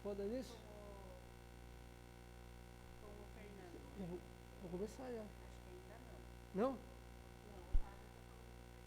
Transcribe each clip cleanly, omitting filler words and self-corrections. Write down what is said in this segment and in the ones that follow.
foda nisso? Com o Fernando. Vou começar já. Acho que ainda não. Não? Não, o Fábio tá falando com o Fernando.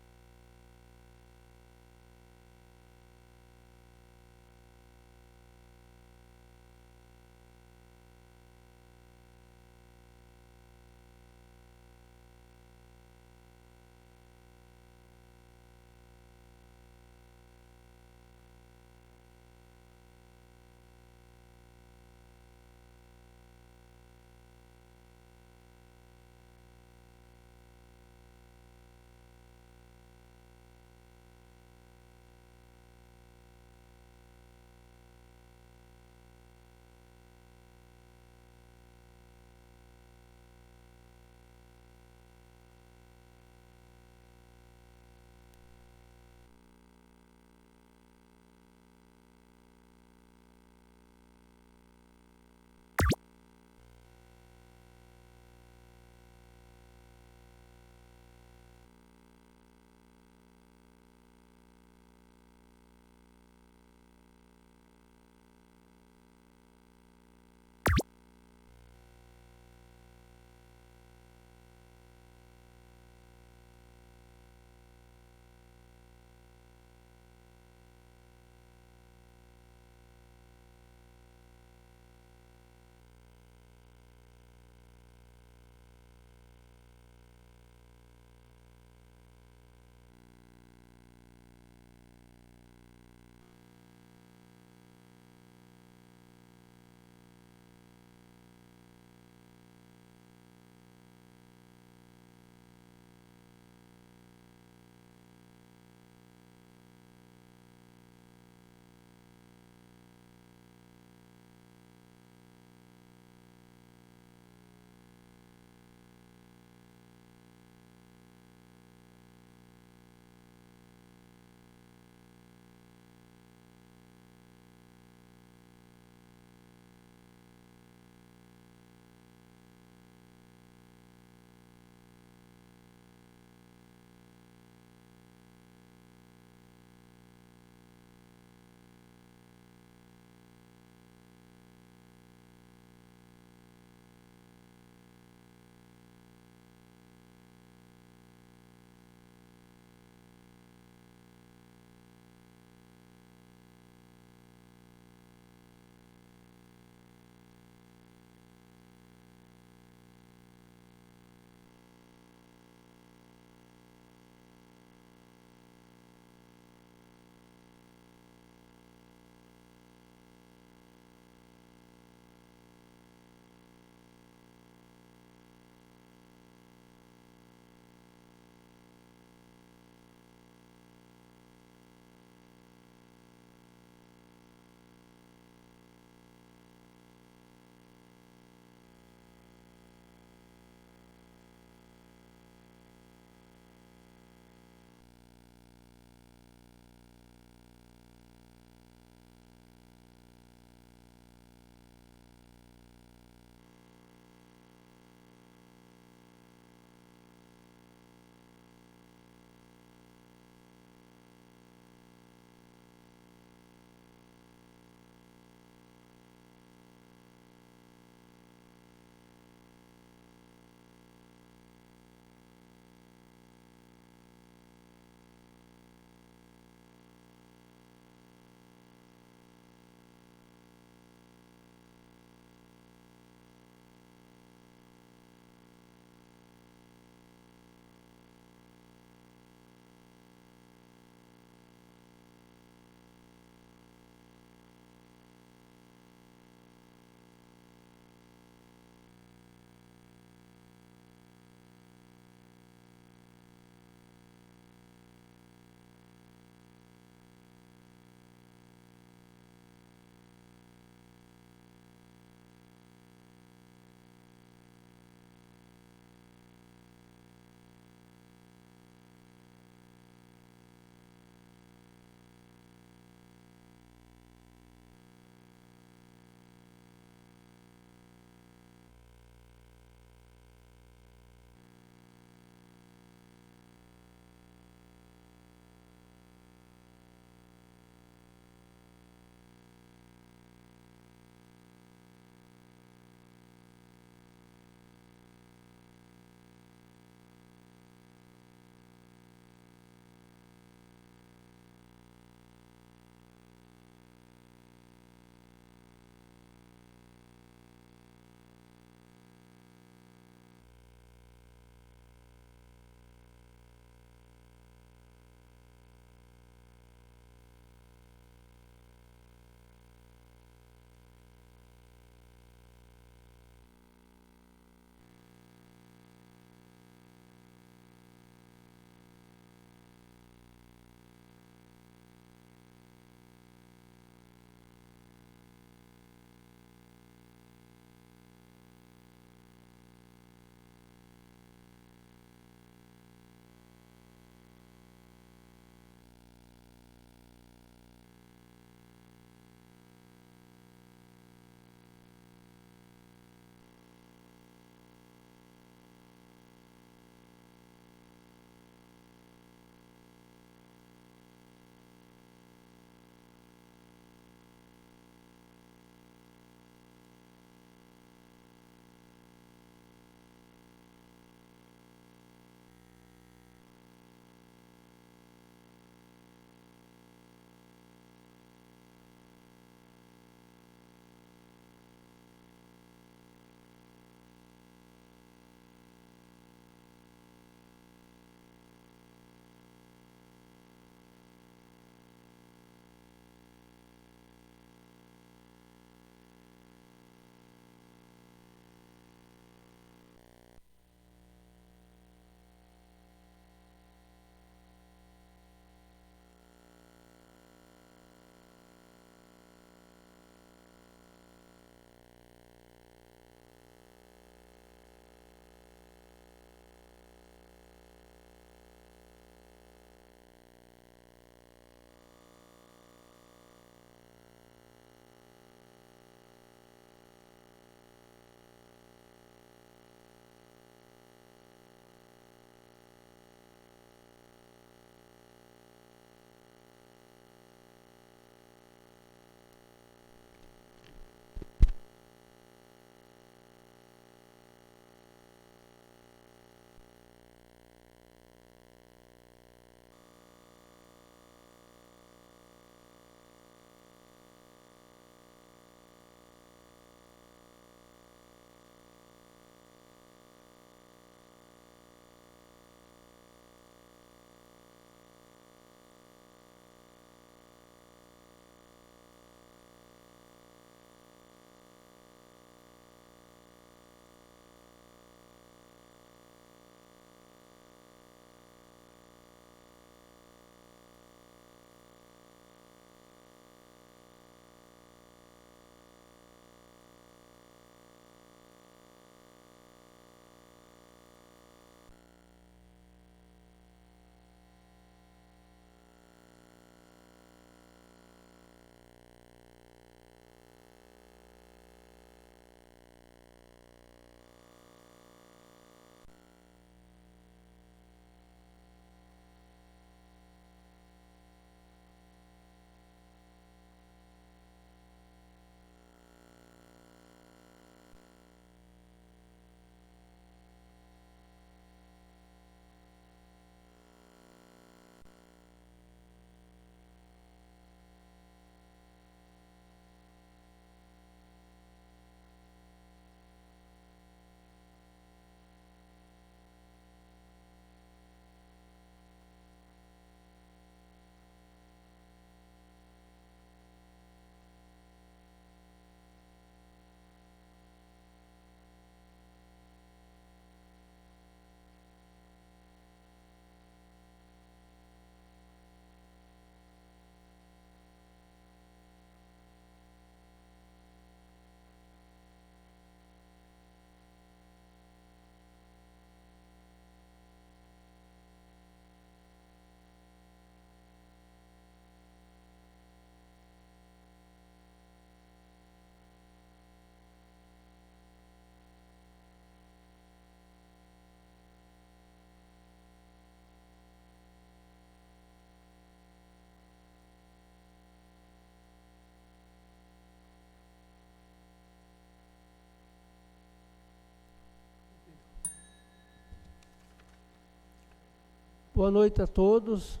Boa noite a todos.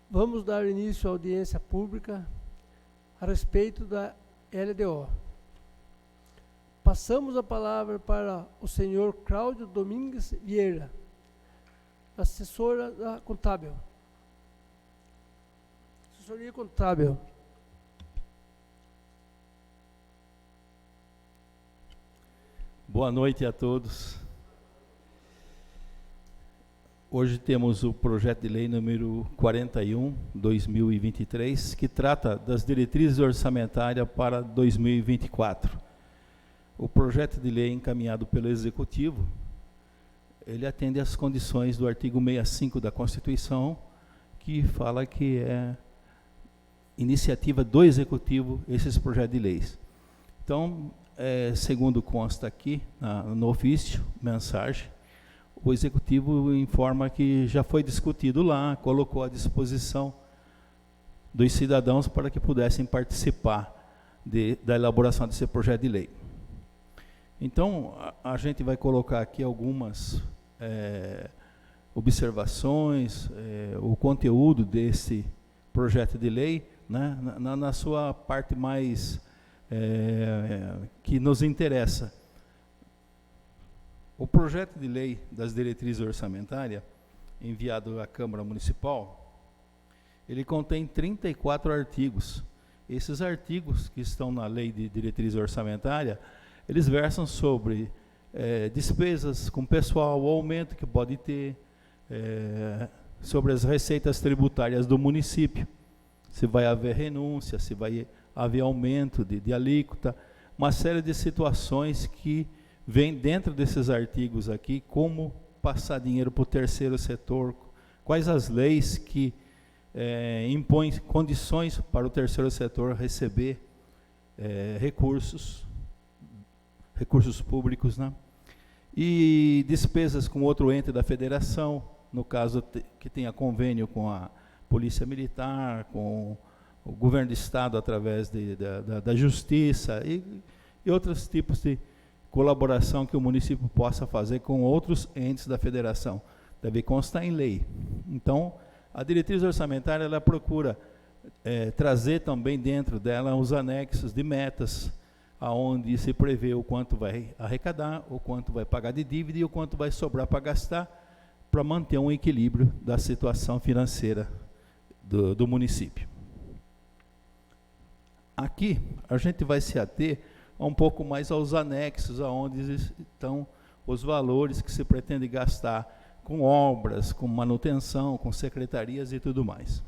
Vamos dar início à audiência pública a respeito da LDO. Passamos a palavra para o senhor Cláudio Domingues Vieira, assessora da Contábil. Assessoria Contábil. Boa noite a todos. Hoje temos o projeto de lei número 41/2023, que trata das diretrizes orçamentárias para 2024. O projeto de lei encaminhado pelo Executivo, ele atende às condições do artigo 65 da Constituição, que fala que é iniciativa do Executivo esses projetos de leis. Então, segundo consta aqui no ofício, mensagem, o Executivo informa que já foi discutido lá, colocou à disposição dos cidadãos para que pudessem participar da elaboração desse projeto de lei. Então, a gente vai colocar aqui algumas observações, o conteúdo desse projeto de lei, né, na sua parte mais que nos interessa. O projeto de lei das diretrizes orçamentárias, enviado à Câmara Municipal, ele contém 34 artigos. Esses artigos que estão na lei de diretriz orçamentária, eles versam sobre despesas com pessoal, o aumento que pode ter, sobre as receitas tributárias do município, se vai haver renúncia, se vai haver aumento de alíquota, uma série de situações que vem dentro desses artigos aqui, como passar dinheiro para o terceiro setor, quais as leis que impõem condições para o terceiro setor receber recursos públicos, né? E despesas com outro ente da federação, no caso que tenha convênio com a Polícia Militar, com o Governo do Estado através da Justiça e outros tipos de colaboração que o município possa fazer com outros entes da federação. Deve constar em lei. Então, a diretriz orçamentária, ela procura trazer também dentro dela os anexos de metas, aonde se prevê o quanto vai arrecadar, o quanto vai pagar de dívida e o quanto vai sobrar para gastar, para manter um equilíbrio da situação financeira do município. Aqui, a gente vai se ater um pouco mais aos anexos, aonde estão os valores que se pretende gastar com obras, com manutenção, com secretarias e tudo mais.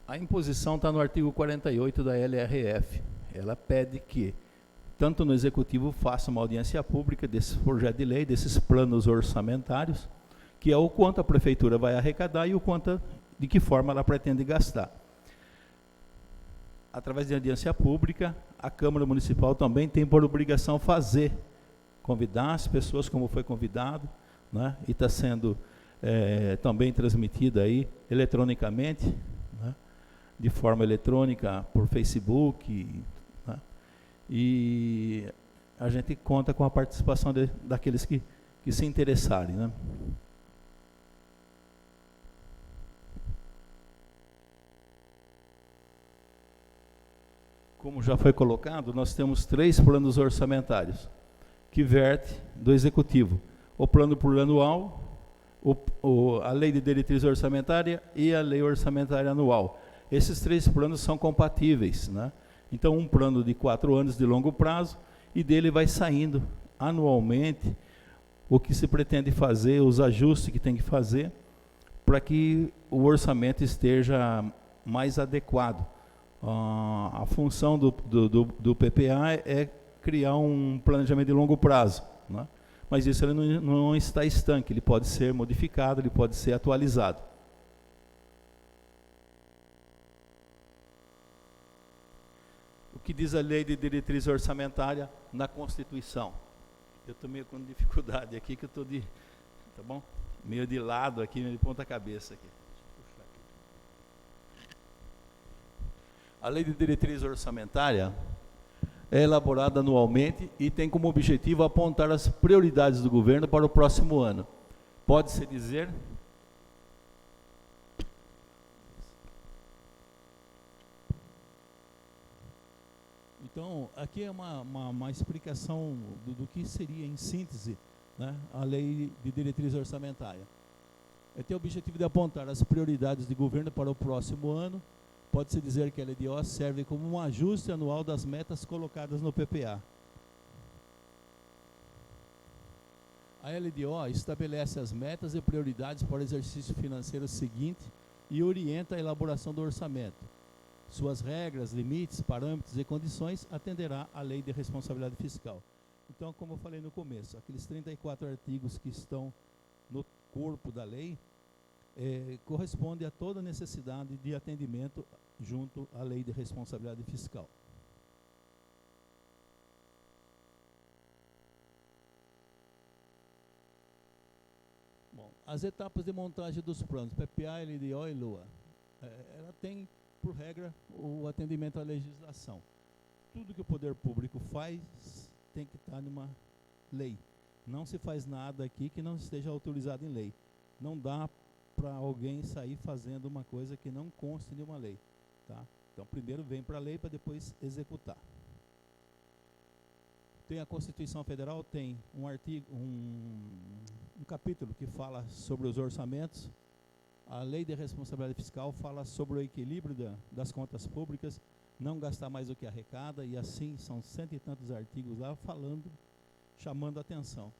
A imposição está no artigo 48 da LRF. Ela pede que, tanto no Executivo, faça uma audiência pública desse projeto de lei, desses planos orçamentários, que é o quanto a Prefeitura vai arrecadar e o quanto, de que forma ela pretende gastar. Através de audiência pública, a Câmara Municipal também tem por obrigação convidar as pessoas como foi convidado, né? E está sendo também transmitida aí eletronicamente, né? De forma eletrônica por Facebook, né? E a gente conta com a participação daqueles que se interessarem, né? Como já foi colocado, nós temos 3 planos orçamentários que vertem do Executivo. O plano plurianual, a lei de diretriz orçamentária e a lei orçamentária anual. Esses 3 planos são compatíveis, né? Então, um plano de 4 anos de longo prazo, e dele vai saindo anualmente o que se pretende fazer, os ajustes que tem que fazer, para que o orçamento esteja mais adequado. A função do PPA é criar um planejamento de longo prazo, né? Mas isso ele não está estanque, ele pode ser modificado, ele pode ser atualizado. O que diz a lei de diretriz orçamentária na Constituição? Eu estou meio com dificuldade aqui, que eu estou tá bom? Meio de lado aqui, meio de ponta cabeça aqui. A lei de diretriz orçamentária, é elaborada anualmente e tem como objetivo apontar as prioridades do governo para o próximo ano. Pode-se dizer... Então, aqui é uma explicação do que seria, em síntese, né, a Lei de Diretriz Orçamentária. Tem o objetivo de apontar as prioridades de governo para o próximo ano. Pode-se dizer que a LDO serve como um ajuste anual das metas colocadas no PPA. A LDO estabelece as metas e prioridades para o exercício financeiro seguinte e orienta a elaboração do orçamento. Suas regras, limites, parâmetros e condições atenderá à Lei de Responsabilidade Fiscal. Então, como eu falei no começo, aqueles 34 artigos que estão no corpo da lei correspondem a toda necessidade de atendimento junto à Lei de Responsabilidade Fiscal. Bom, as etapas de montagem dos planos, PPA, LDO e LOA. Ela tem, por regra, o atendimento à legislação. Tudo que o poder público faz tem que estar numa lei. Não se faz nada aqui que não esteja autorizado em lei. Não dá para alguém sair fazendo uma coisa que não conste de uma lei. Tá? Então, primeiro vem para a lei para depois executar. Tem a Constituição Federal, tem um artigo, um capítulo que fala sobre os orçamentos. A Lei de Responsabilidade Fiscal fala sobre o equilíbrio das contas públicas, não gastar mais do que arrecada, e assim são 100 e tantos artigos lá falando, chamando a atenção.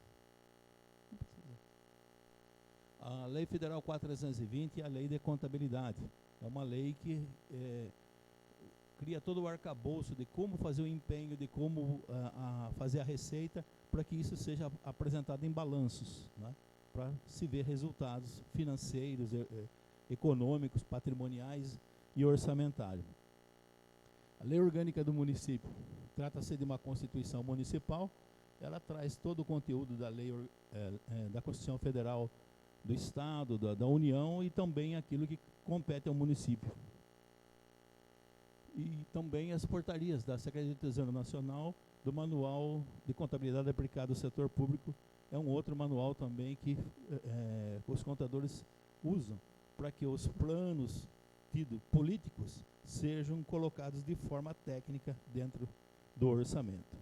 A Lei Federal 4.320 é a Lei de Contabilidade. É uma lei que cria todo o arcabouço de como fazer o empenho, de como fazer a receita, para que isso seja apresentado em balanços, né? Para se ver resultados financeiros, econômicos, patrimoniais e orçamentários. A Lei Orgânica do Município trata-se de uma Constituição Municipal. Ela traz todo o conteúdo da lei da Constituição Federal do Estado, da União, e também aquilo que compete ao município. E também as portarias da Secretaria do Tesouro Nacional, do Manual de Contabilidade Aplicada ao Setor Público. É um outro manual também que os contadores usam para que os planos políticos sejam colocados de forma técnica dentro do orçamento.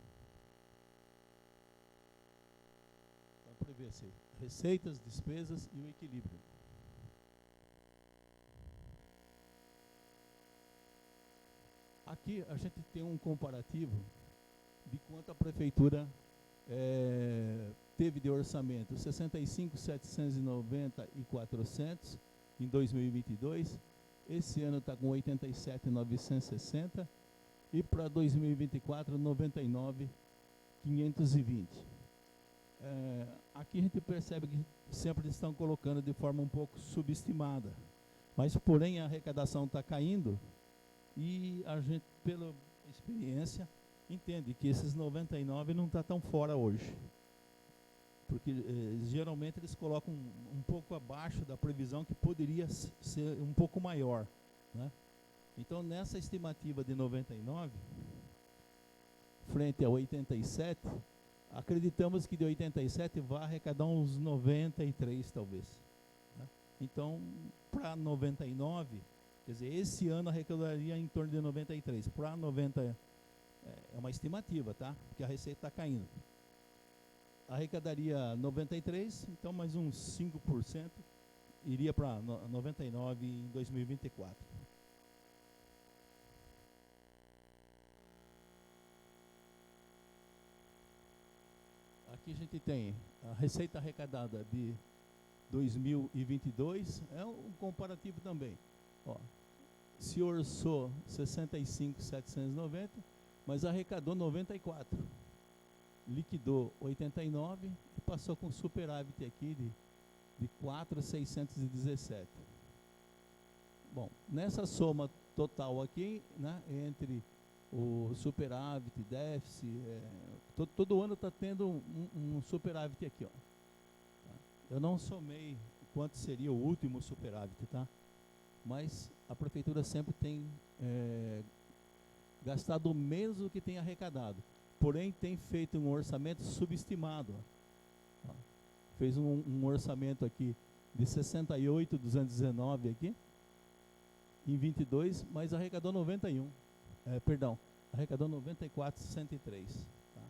Para prever-se receitas, despesas e o equilíbrio. Aqui a gente tem um comparativo de quanto a prefeitura teve de orçamento: 65.790 e 400 em 2022. Esse ano está com 87.960 e para 2024 99.520. Aqui a gente percebe que sempre estão colocando de forma um pouco subestimada, mas porém a arrecadação está caindo e a gente, pela experiência, entende que esses 99 não está tão fora hoje, porque geralmente eles colocam um pouco abaixo da previsão, que poderia ser um pouco maior, né? Então, nessa estimativa de 99 frente a 87, acreditamos que de 87 vai arrecadar uns 93 talvez, né? Então, para 99, quer dizer, esse ano arrecadaria em torno de 93. Para 90 é uma estimativa, tá? Porque a receita está caindo. Arrecadaria 93, então mais uns 5% iria para 99 em 2024. Aqui a gente tem a receita arrecadada de 2022, é um comparativo também. Ó, se orçou 65.790, mas arrecadou 94. Liquidou 89 e passou com superávit aqui de 4.617. Bom, nessa soma total aqui, né, entre o superávit, déficit, todo ano está tendo um superávit aqui, ó. Eu não somei quanto seria o último superávit, tá? Mas a prefeitura sempre tem gastado menos do que tem arrecadado. Porém, tem feito um orçamento subestimado. Ó. Fez um orçamento aqui de 68.219 aqui, em 22, mas arrecadou 91. Arrecadou 94.103. Tá?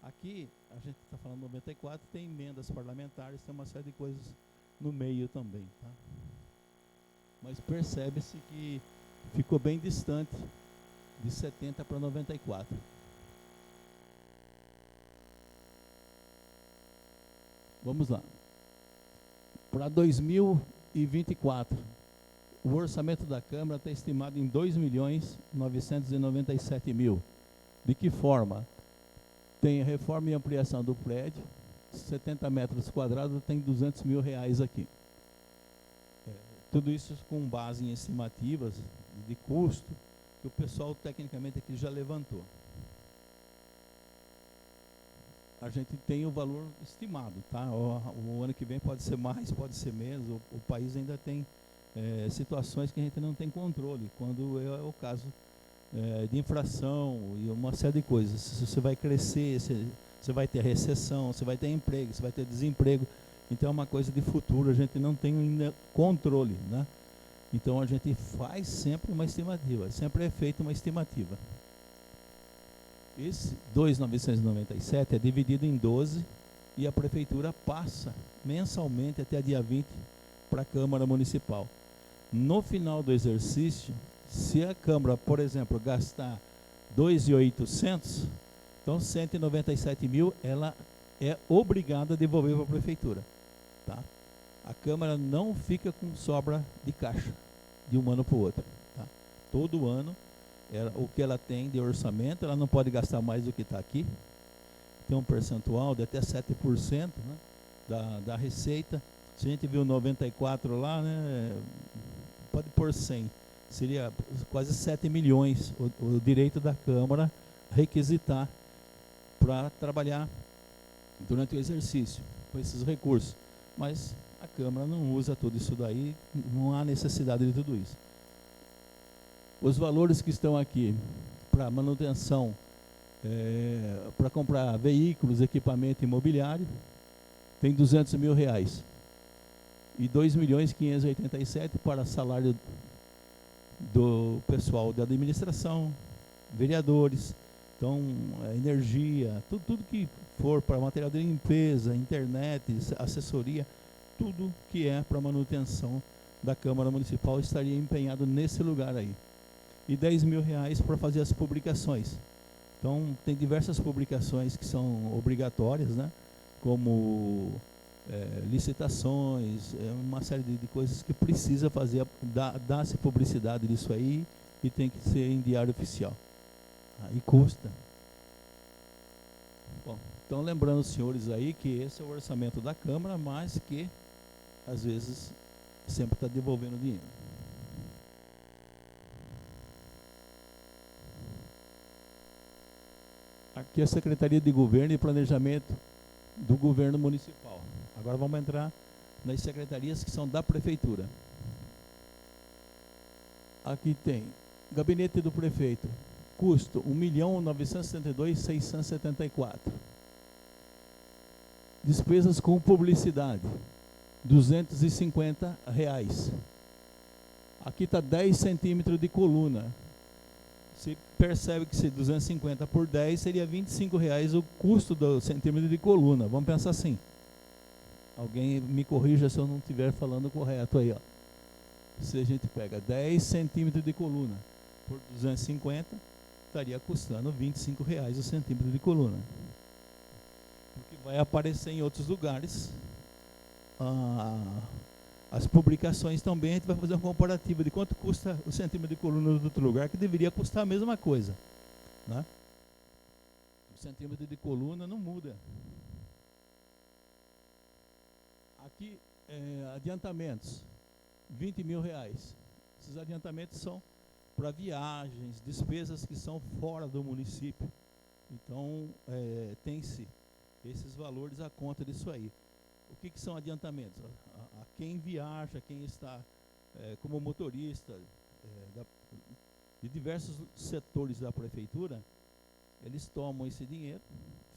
Aqui, a gente está falando 94, tem emendas parlamentares, tem uma série de coisas no meio também. Tá? Mas percebe-se que ficou bem distante de 70 para 94. Vamos lá. Para 2024, o orçamento da Câmara está estimado em 2.997.000. De que forma? Tem a reforma e ampliação do prédio, 70 metros quadrados, tem R$200 mil aqui. Tudo isso com base em estimativas de custo, que o pessoal tecnicamente aqui já levantou. A gente tem o valor estimado, tá? O ano que vem pode ser mais, pode ser menos. O país ainda tem situações que a gente não tem controle, quando é o caso de inflação e uma série de coisas. Se você vai crescer, você vai ter recessão, você vai ter emprego, você vai ter desemprego. Então é uma coisa de futuro, a gente não tem ainda controle, né? Então a gente faz sempre uma estimativa, sempre é feita uma estimativa. Esse 2.997 é dividido em 12 e a prefeitura passa mensalmente até dia 20 para a Câmara Municipal. No final do exercício, se a Câmara, por exemplo, gastar 2.800, então 197 mil ela é obrigada a devolver para a prefeitura. Tá? A Câmara não fica com sobra de caixa de um ano para o outro. Tá? Todo ano, o que ela tem de orçamento, ela não pode gastar mais do que está aqui. Tem um percentual de até 7%, né, da receita. Se a gente viu 94 lá, né, pode pôr 100. Seria quase 7 milhões o direito da Câmara requisitar para trabalhar durante o exercício com esses recursos. Mas a Câmara não usa tudo isso daí, não há necessidade de tudo isso. Os valores que estão aqui para manutenção, para comprar veículos, equipamento imobiliário, tem R$200 mil. E 2.587 para salário do pessoal da administração, vereadores, então energia, tudo que for para material de limpeza, internet, assessoria, tudo que é para manutenção da Câmara Municipal estaria empenhado nesse lugar aí. E R$10 mil para fazer as publicações. Então tem diversas publicações que são obrigatórias, né? Como licitações, uma série de coisas que precisa fazer, dar-se publicidade disso aí e tem que ser em diário oficial. E custa. Bom, então lembrando os senhores aí que esse é o orçamento da Câmara, mas que às vezes sempre está devolvendo dinheiro. Aqui é a Secretaria de Governo e Planejamento do Governo Municipal. Agora vamos entrar nas secretarias que são da Prefeitura. Aqui tem Gabinete do Prefeito, custo R$1.972.674. Despesas com publicidade, R$250. Aqui está 10 centímetros de coluna. Você percebe que se 250 por 10 seria R$25 o custo do centímetro de coluna. Vamos pensar assim. Alguém me corrija se eu não estiver falando correto aí. Ó. Se a gente pega 10 centímetros de coluna por 250, estaria custando R$25 o centímetro de coluna. Porque vai aparecer em outros lugares. As publicações também, a gente vai fazer uma comparativa de quanto custa o centímetro de coluna do outro lugar, que deveria custar a mesma coisa. Né? O centímetro de coluna não muda. Aqui, adiantamentos, R$20 mil. Esses adiantamentos são para viagens, despesas que são fora do município. Então, tem-se esses valores à conta disso aí. O que são adiantamentos? A quem viaja, quem está como motorista de diversos setores da prefeitura, eles tomam esse dinheiro,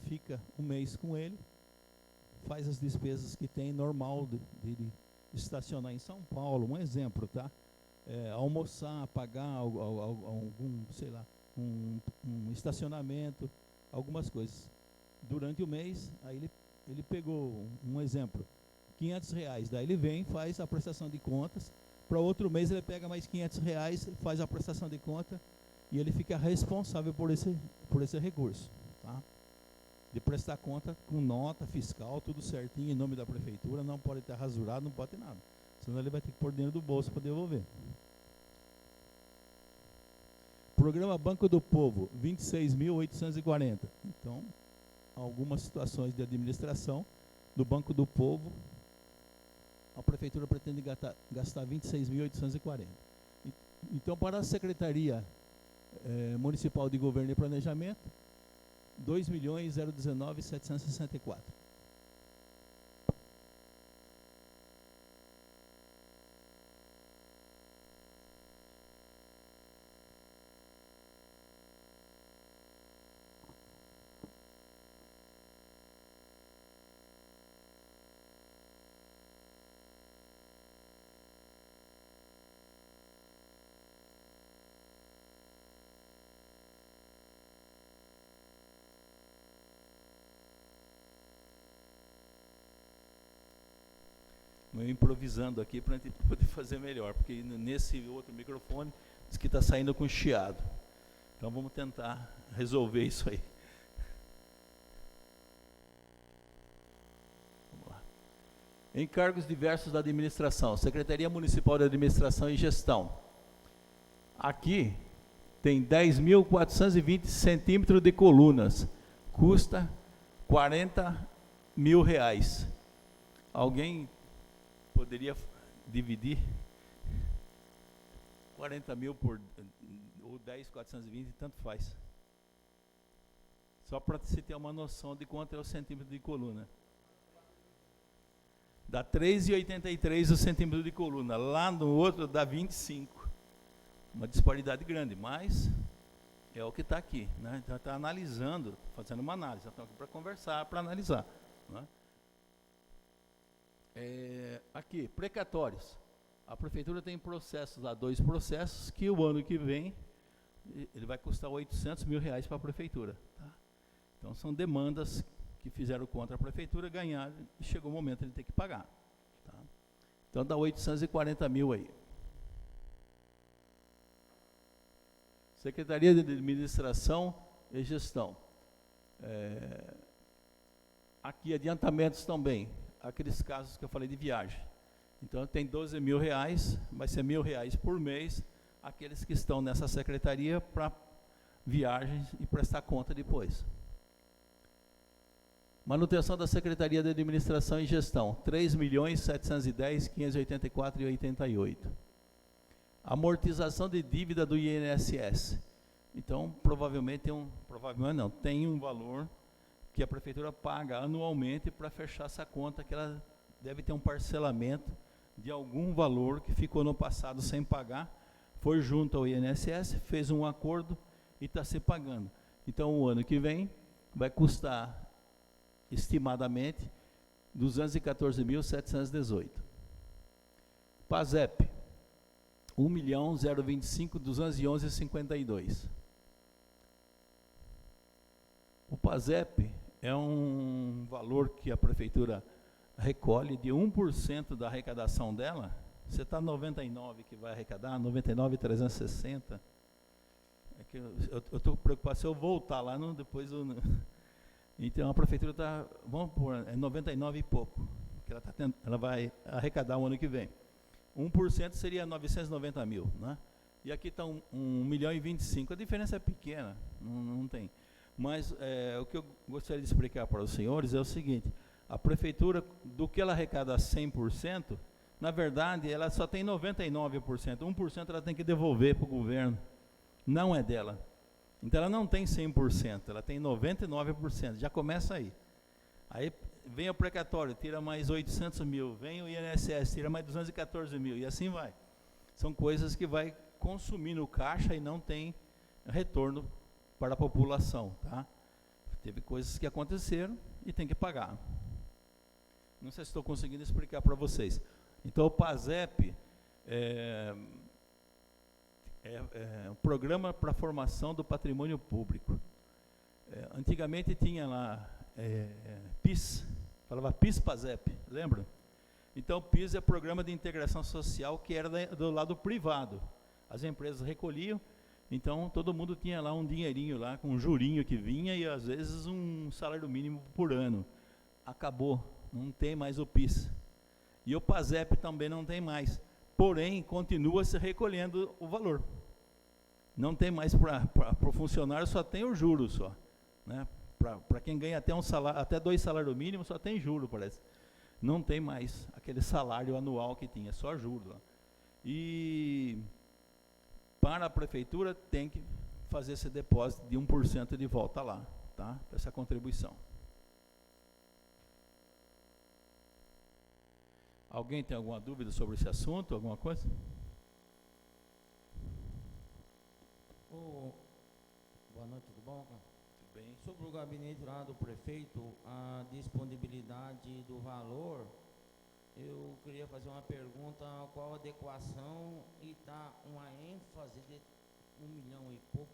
fica um mês com ele, faz as despesas que tem normal de estacionar em São Paulo, um exemplo, tá? Almoçar, pagar algum, sei lá, um estacionamento, algumas coisas. Durante o mês, aí ele pegou, um exemplo, R$500, daí ele vem, faz a prestação de contas, para outro mês ele pega mais R$500, faz a prestação de conta e ele fica responsável por esse recurso, tá? De prestar conta com nota fiscal, tudo certinho, em nome da prefeitura, não pode ter rasurado, não pode ter nada, senão ele vai ter que pôr dinheiro do bolso para devolver. Programa Banco do Povo, 26.840. Então, algumas situações de administração do Banco do Povo, a prefeitura pretende gastar 26.840. Então, para a Secretaria Municipal de Governo e Planejamento, 2.019.764. Eu improvisando aqui para a gente poder fazer melhor, porque nesse outro microfone diz que está saindo com chiado. Então vamos tentar resolver isso aí. Vamos lá. Encargos diversos da administração. Secretaria Municipal de Administração e Gestão. Aqui tem 10.420 centímetros de colunas. Custa R$40.000. Alguém poderia dividir 40.000 por ou 10.420, tanto faz. Só para você ter uma noção de quanto é o centímetro de coluna. Dá 3,83 o centímetro de coluna. Lá no outro dá 25. Uma disparidade grande, mas é o que está aqui, né? Então está analisando, fazendo uma análise. Estamos aqui para conversar, para analisar, né? Aqui, precatórios. A prefeitura tem processos lá, 2 processos, que o ano que vem ele vai custar R$800.000 para a prefeitura, tá? Então são demandas que fizeram contra a prefeitura, ganharam e chegou o momento de ele ter que pagar, tá? Então dá 840 mil aí. Secretaria de Administração e Gestão. Aqui adiantamentos também, aqueles casos que eu falei de viagem. Então tem R$12.000, vai ser R$1.000 por mês, aqueles que estão nessa secretaria para viagens e prestar conta depois. Manutenção da Secretaria de Administração e Gestão, R$3.710.584,88. Amortização de dívida do INSS. Então, provavelmente tem um valor que a prefeitura paga anualmente para fechar essa conta, que ela deve ter um parcelamento de algum valor que ficou no passado sem pagar, foi junto ao INSS, fez um acordo e está se pagando. Então, o ano que vem vai custar, estimadamente, R$214.718. PASEP, R$1.025.211,52. O PASEP é um valor que a prefeitura recolhe de 1% da arrecadação dela. Você está 99 que vai arrecadar, 99,360. É que eu estou preocupado se eu voltar lá, depois eu... Então a prefeitura está, vamos pôr, 99 e pouco, que ela vai arrecadar o ano que vem. 1% seria 990 mil, né? E aqui está 1.025.000, a diferença é pequena, não tem. Mas o que eu gostaria de explicar para os senhores é o seguinte: a prefeitura, do que ela arrecada 100%, na verdade, ela só tem 99%, 1% ela tem que devolver para o governo, não é dela. Então ela não tem 100%, ela tem 99%, já começa aí. Aí vem o precatório, tira mais 800 mil, vem o INSS, tira mais 214 mil, e assim vai. São coisas que vai consumir no caixa e não tem retorno para a população, tá? Teve coisas que aconteceram e tem que pagar. Não sei se estou conseguindo explicar para vocês. Então, o PASEP é um programa para a formação do patrimônio público. Antigamente tinha lá PIS, falava PIS-PASEP, lembra? Então, PIS é Programa de Integração Social, que era do lado privado. As empresas recolhiam, então todo mundo tinha lá um dinheirinho lá, com um jurinho que vinha e às vezes um salário mínimo por ano. Acabou, não tem mais o PIS. E o PASEP também não tem mais, porém continua se recolhendo o valor. Não tem mais para o funcionário, só tem o juro só, né? Para quem ganha até 2 salários mínimos, só tem juro, parece. Não tem mais aquele salário anual que tinha, só juro lá. E para a prefeitura tem que fazer esse depósito de 1% de volta lá, tá? Essa contribuição. Alguém tem alguma dúvida sobre esse assunto, alguma coisa? Boa noite, tudo bom? Tudo bem. Sobre o gabinete lá do prefeito, a disponibilidade do valor, eu queria fazer uma pergunta, qual a adequação e tá uma ênfase de 1 milhão e pouco.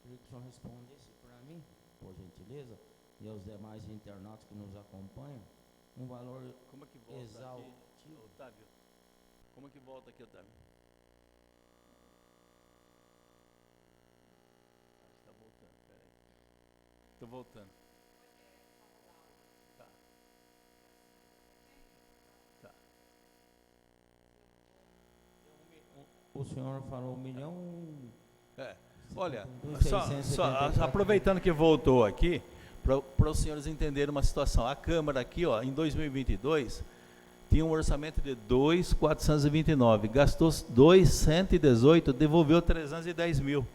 Queria que o senhor respondesse para mim, por gentileza, e aos demais internautas que nos acompanham, um valor Como é que volta exaustivo. aqui, Otávio? Como é que volta aqui, Otávio? Está voltando, peraí. Estou voltando. Tá. Tá. O senhor falou 1 milhão... Olha, 674. só aproveitando que voltou aqui, para os senhores entenderem uma situação. A Câmara aqui, ó, em 2022, tinha um orçamento de 2.429, gastou 2.118, devolveu 310 mil.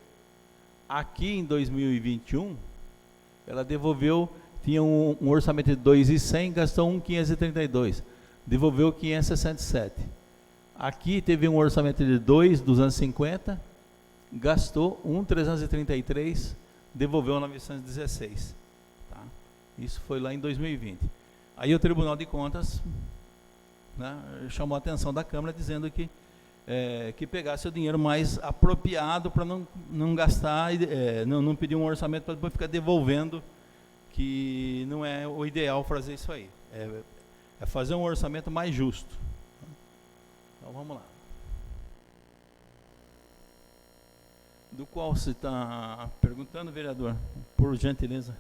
Aqui em 2021, ela devolveu, tinha um orçamento de 2.100, gastou 1.532, devolveu 567. Aqui teve um orçamento de 2.250, gastou 1.333, devolveu 916. Tá? Isso foi lá em 2020. Aí o Tribunal de Contas, né, chamou a atenção da Câmara dizendo que pegasse o dinheiro mais apropriado para não gastar, não pedir um orçamento para depois ficar devolvendo, que não é o ideal fazer isso aí. É fazer um orçamento mais justo. Então vamos lá. Do qual você está perguntando, vereador? Por gentileza.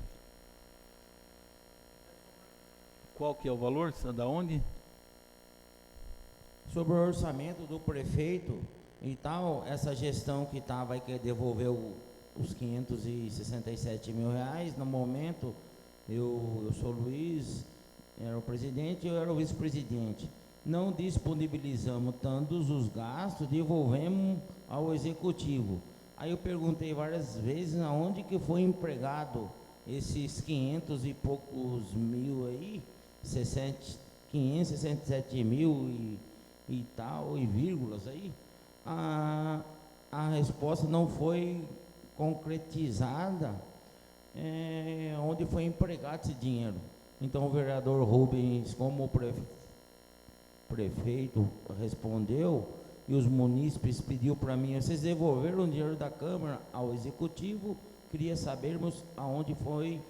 Qual que é o valor? Da onde? Sobre o orçamento do prefeito e tal, essa gestão que estava aí, que devolveu os 567 mil reais, no momento, eu sou o Luiz, era o presidente e eu era o vice-presidente. Não disponibilizamos tantos os gastos, devolvemos ao executivo. Aí eu perguntei várias vezes aonde que foi empregado esses 500 e poucos mil aí, 567 mil e tal, e vírgulas aí. A resposta não foi concretizada onde foi empregado esse dinheiro. Então o vereador Rubens, como prefeito, respondeu, e os munícipes pediu para mim, vocês devolveram o dinheiro da Câmara ao Executivo, queria sabermos aonde foi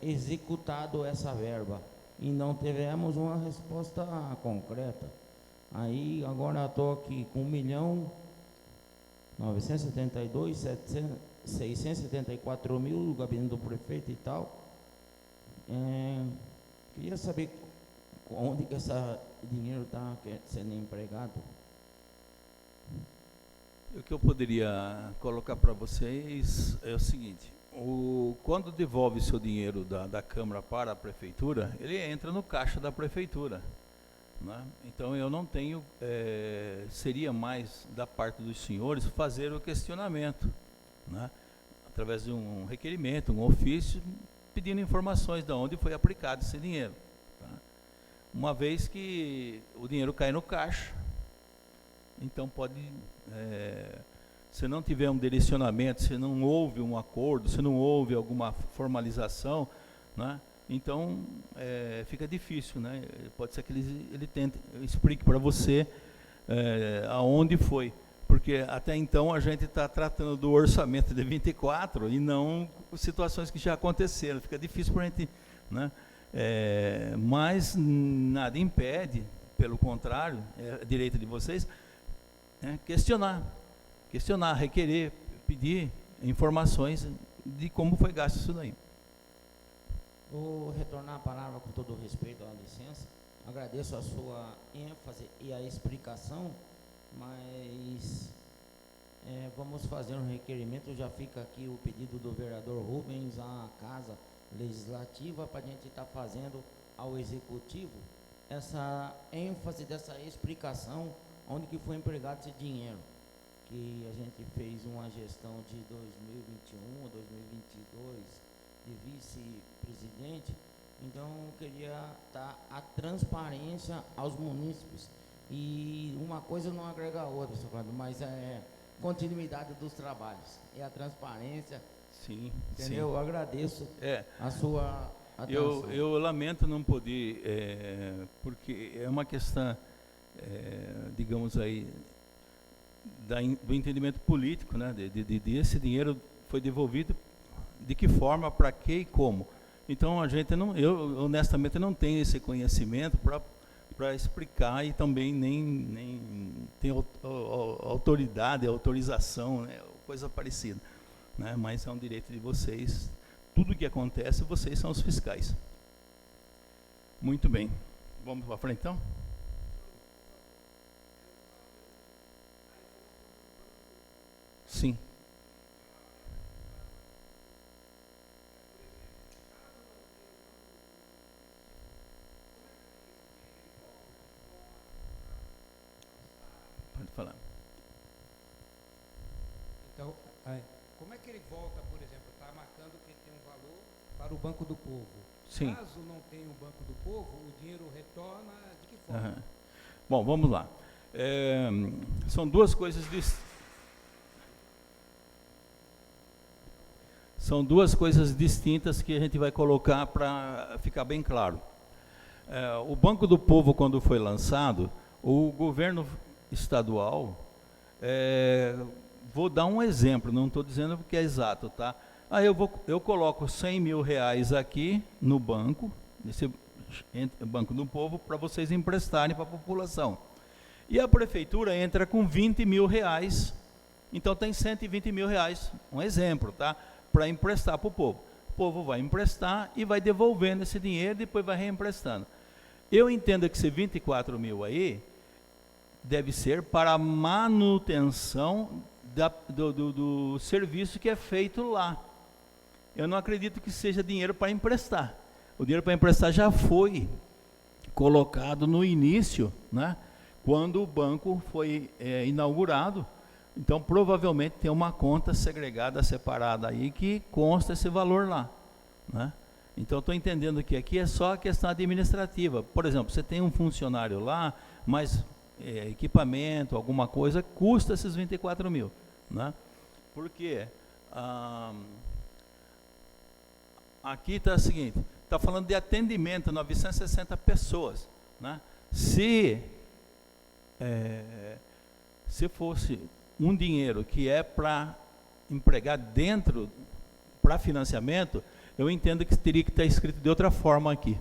executado essa verba, e não tivemos uma resposta concreta. Aí agora estou aqui com 1.972.674 mil no gabinete do prefeito e tal. Queria saber onde que esse dinheiro está sendo empregado. O que eu poderia colocar para vocês é o seguinte: quando devolve seu dinheiro da Câmara para a Prefeitura, ele entra no caixa da Prefeitura, né? Então eu não tenho, seria mais da parte dos senhores fazer o questionamento, né? Através de um requerimento, um ofício, pedindo informações de onde foi aplicado esse dinheiro, tá? Uma vez que o dinheiro cai no caixa, Então pode, se não tiver um direcionamento, se não houve um acordo, se não houve alguma formalização, né, então fica difícil, né? Pode ser que ele tente, explique para você aonde foi, porque até então a gente está tratando do orçamento de 24 e não situações que já aconteceram, fica difícil para a gente, né? Mas nada impede, pelo contrário, é direito de vocês, questionar, requerer, pedir informações de como foi gasto isso daí. Vou retornar a palavra com todo o respeito, a licença. Agradeço a sua ênfase e a explicação, mas vamos fazer um requerimento. Já fica aqui o pedido do vereador Rubens à Casa Legislativa para a gente estar fazendo ao Executivo essa ênfase dessa explicação, onde que foi empregado esse dinheiro, que a gente fez uma gestão de 2021, 2022, de vice-presidente. Então, eu queria dar a transparência aos munícipes. E uma coisa não agrega a outra, senhor Cláudio, mas é continuidade dos trabalhos. E a transparência, sim, entendeu? sim. Eu agradeço a sua atenção. Eu lamento não poder, porque é uma questão, digamos aí, do entendimento político, né? De esse dinheiro foi devolvido, de que forma, para que e como. Então a gente não, eu honestamente não tenho esse conhecimento para explicar, e também nem tenho autoridade, autorização, né? Coisa parecida, né? Mas é um direito de vocês. Tudo que acontece, vocês são os fiscais. Muito bem. Vamos para frente, então? Sim. Pode falar. Então, como é que ele volta, por exemplo, está marcando que tem um valor para o Banco do Povo. Sim. Caso não tenha o Banco do Povo, o dinheiro retorna de que forma? Uhum. Bom, vamos lá. São duas coisas distintas que a gente vai colocar para ficar bem claro. O Banco do Povo, quando foi lançado, o governo estadual, vou dar um exemplo, não estou dizendo que é exato, tá? Eu coloco 100 mil reais aqui no banco, nesse Banco do Povo, para vocês emprestarem para a população. E a prefeitura entra com 20 mil reais, então tem 120 mil reais, um exemplo, tá? Para emprestar para o povo. O povo vai emprestar e vai devolvendo esse dinheiro, depois vai reemprestando. Eu entendo que esse 24 mil aí deve ser para a manutenção do serviço que é feito lá. Eu não acredito que seja dinheiro para emprestar. O dinheiro para emprestar já foi colocado no início, né, quando o banco foi inaugurado. Então, provavelmente tem uma conta segregada, separada aí, que consta esse valor lá, né? Então, estou entendendo que aqui é só a questão administrativa. Por exemplo, você tem um funcionário lá, mas equipamento, alguma coisa, custa esses 24 mil, né? Porque aqui está o seguinte, está falando de atendimento, 960 pessoas, né? Se fosse um dinheiro que é para empregar dentro, para financiamento, eu entendo que teria que estar escrito de outra forma aqui.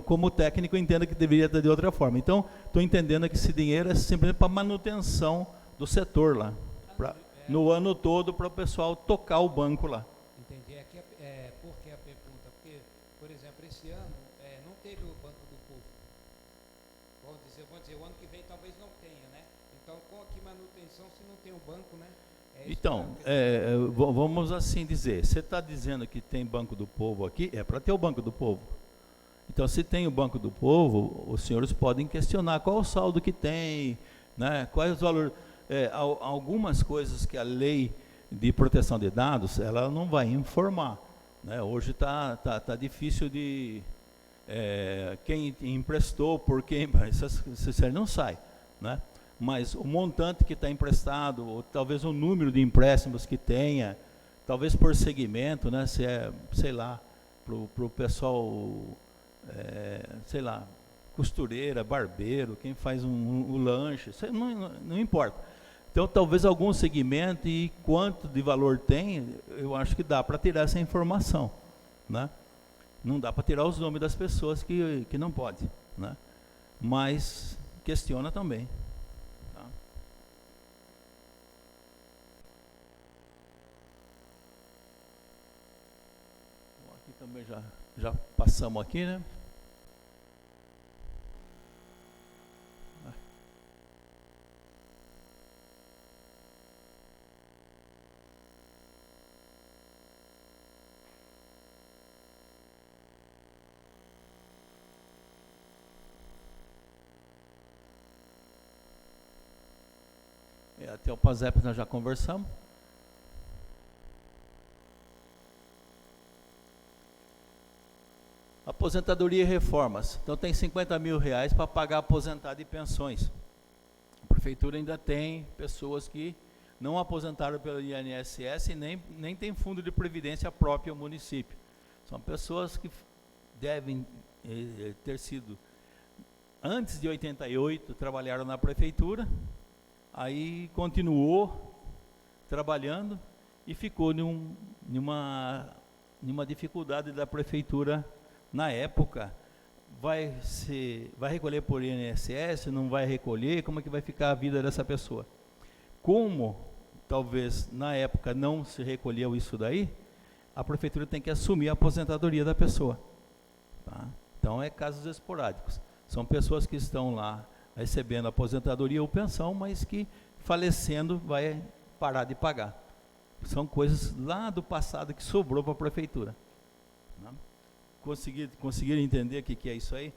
Como técnico, eu entendo que deveria estar de outra forma. Então, estou entendendo que esse dinheiro é simplesmente para manutenção do setor lá, no ano todo, para o pessoal tocar o banco lá. Entendi. Aqui por que a pergunta? Porque, por exemplo, esse ano não teve o Banco do Povo. Vamos dizer, o ano que vem talvez não tenha, né? Então, com que manutenção se não tem o banco, né? Então, vamos assim dizer, você está dizendo que tem Banco do Povo aqui, é para ter o Banco do Povo. Então, se tem o Banco do Povo, os senhores podem questionar qual o saldo que tem, né? Quais os valores. Algumas coisas que a lei de proteção de dados, ela não vai informar, né? Hoje tá difícil de quem emprestou, por quem, isso não sai, né? Mas o montante que está emprestado, ou talvez o número de empréstimos que tenha, talvez por segmento, né? Se é, sei lá, para o pessoal, sei lá, costureira, barbeiro, quem faz um lanche, isso não importa. Então, talvez algum segmento e quanto de valor tem, eu acho que dá para tirar essa informação, né? Não dá para tirar os nomes das pessoas que não pode, né? Mas questiona também. Tá? Bom, aqui também já passamos aqui, né? Até o PASEP nós já conversamos. Aposentadoria e reformas. Então tem 50 mil reais para pagar aposentado e pensões. A prefeitura ainda tem pessoas que não aposentaram pelo INSS e nem tem fundo de previdência próprio ao município. São pessoas que devem ter sido, antes de 88, trabalharam na prefeitura, aí continuou trabalhando e ficou numa dificuldade da prefeitura na época. Vai recolher por INSS, não vai recolher, como é que vai ficar a vida dessa pessoa? Como talvez na época não se recolheu isso daí, a prefeitura tem que assumir a aposentadoria da pessoa. Tá? Então é casos esporádicos. São pessoas que estão lá recebendo aposentadoria ou pensão, mas que falecendo vai parar de pagar. São coisas lá do passado que sobrou para a prefeitura. Né? Conseguiram entender o que é isso aí?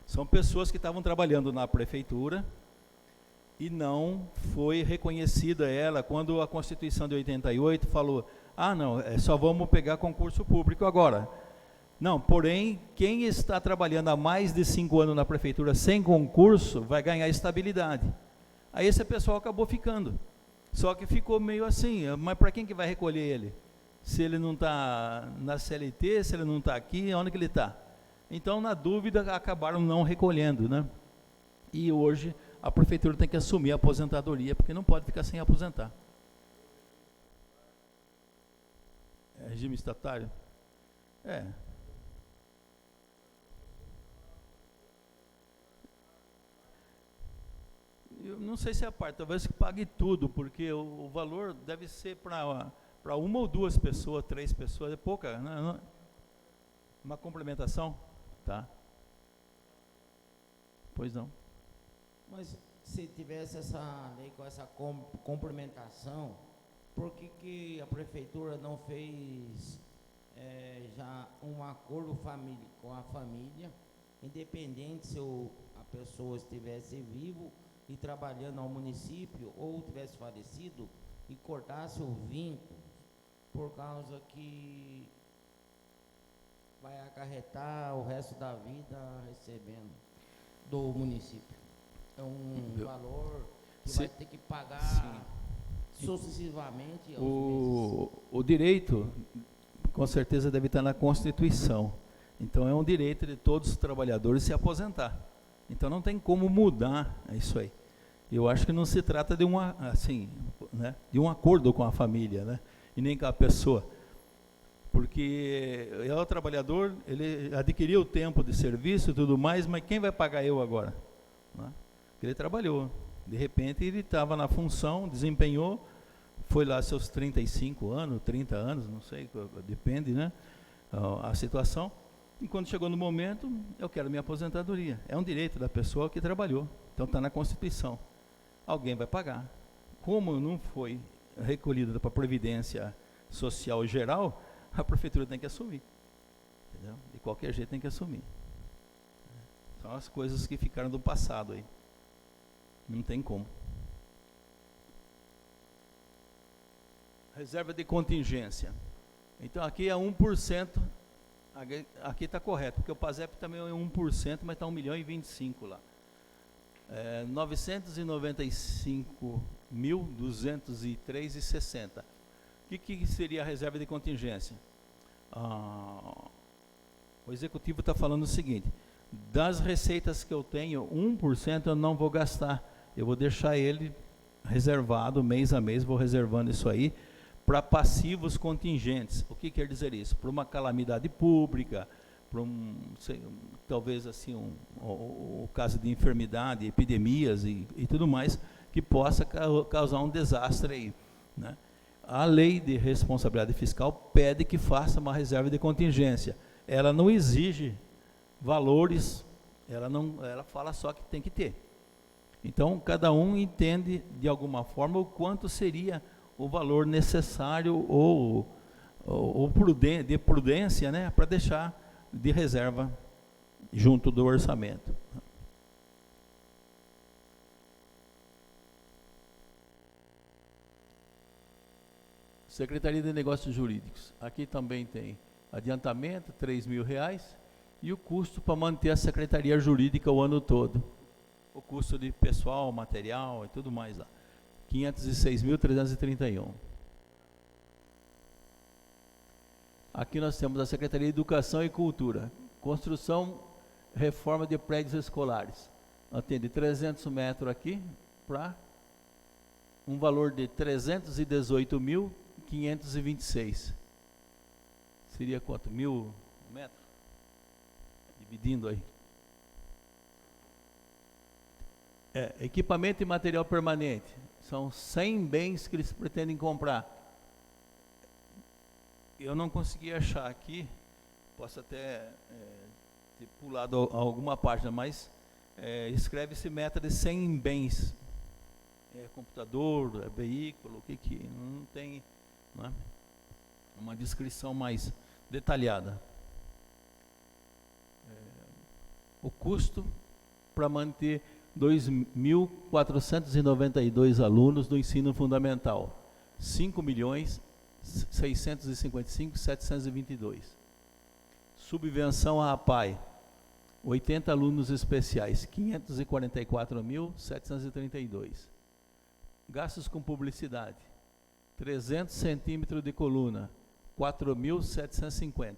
São pessoas que estavam trabalhando na prefeitura e não foi reconhecida ela quando a Constituição de 88 falou: ah, não, só vamos pegar concurso público agora. Não, porém, quem está trabalhando há mais de 5 anos na prefeitura sem concurso vai ganhar estabilidade. Aí esse pessoal acabou ficando. Só que ficou meio assim, mas para quem que vai recolher ele? Se ele não está na CLT, se ele não está aqui, onde que ele está? Então, na dúvida, acabaram não recolhendo, né? E hoje a prefeitura tem que assumir a aposentadoria, porque não pode ficar sem aposentar. É regime estatário? Eu não sei se é a parte, talvez que pague tudo, porque o valor deve ser para uma ou duas pessoas, 3 pessoas, é pouca, né? Uma complementação, tá? Pois não. Mas se tivesse essa lei com essa complementação, por que a prefeitura não fez já um acordo com a família, independente se a pessoa estivesse vivo e trabalhando ao município ou tivesse falecido, e cortasse o vínculo, por causa que vai acarretar o resto da vida recebendo do município? É um valor que vai ter que pagar sucessivamente aos meses. O direito, com certeza, deve estar na Constituição. Então, é um direito de todos os trabalhadores se aposentar. Então, não tem como mudar isso aí. Eu acho que não se trata de de um acordo com a família, né? E nem com a pessoa. Porque o trabalhador, ele adquiriu o tempo de serviço e tudo mais, mas quem vai pagar eu agora? Né? Ele trabalhou. De repente, ele estava na função, desempenhou, foi lá seus 35 anos, 30 anos, não sei, depende, né? A situação. E quando chegou no momento, eu quero minha aposentadoria. É um direito da pessoa que trabalhou. Então está na Constituição. Alguém vai pagar. Como não foi recolhido para a Previdência Social Geral, a prefeitura tem que assumir. Entendeu? De qualquer jeito tem que assumir. São as coisas que ficaram do passado aí. Não tem como. Reserva de contingência. Então aqui é 1%. Aqui está correto, porque o PASEP também é 1%, mas está 1,25 milhão lá. 995.203,60. O que seria a reserva de contingência? O executivo está falando o seguinte: das receitas que eu tenho, 1% eu não vou gastar, eu vou deixar ele reservado mês a mês, vou reservando isso aí para passivos contingentes. O que quer dizer isso? Para uma calamidade pública, para talvez assim o caso de enfermidade, epidemias e tudo mais, que possa causar um desastre aí, né? A lei de responsabilidade fiscal pede que faça uma reserva de contingência. Ela não exige valores, ela fala só que tem que ter. Então, cada um entende de alguma forma o quanto seria o valor necessário ou de prudência, né, para deixar de reserva junto do orçamento. Secretaria de Negócios Jurídicos. Aqui também tem adiantamento, R$3.000, e o custo para manter a Secretaria Jurídica o ano todo. O custo de pessoal, material e tudo mais lá. R$506.331. Aqui nós temos a Secretaria de Educação e Cultura. Construção, reforma de prédios escolares. Atende 300 metros aqui para um valor de 318.526. Seria quanto? 1.000 metros? Dividindo aí. Equipamento e material permanente. São 100 bens que eles pretendem comprar. Eu não consegui achar aqui, posso até ter pulado alguma página, mas escreve-se meta de 100 bens. Computador, veículo, o que não tem, né, uma descrição mais detalhada. O custo para manter 2.492 alunos do ensino fundamental, 5.655.722. Subvenção à APAE, 80 alunos especiais, 544.732. Gastos com publicidade, 300 centímetros de coluna, 4.750.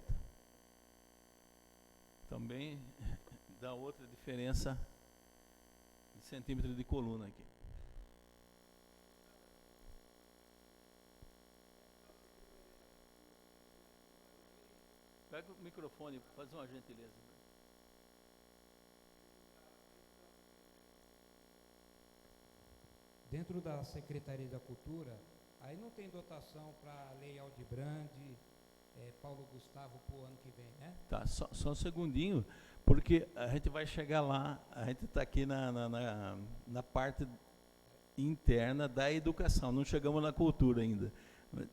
Também dá outra diferença de centímetros de coluna aqui. Pega o microfone, faz uma gentileza. Dentro da Secretaria da Cultura, aí não tem dotação para a Lei Aldibrand, Paulo Gustavo para o ano que vem, né? Tá, só um segundinho, porque a gente vai chegar lá, a gente está aqui na parte interna da educação, não chegamos na cultura ainda.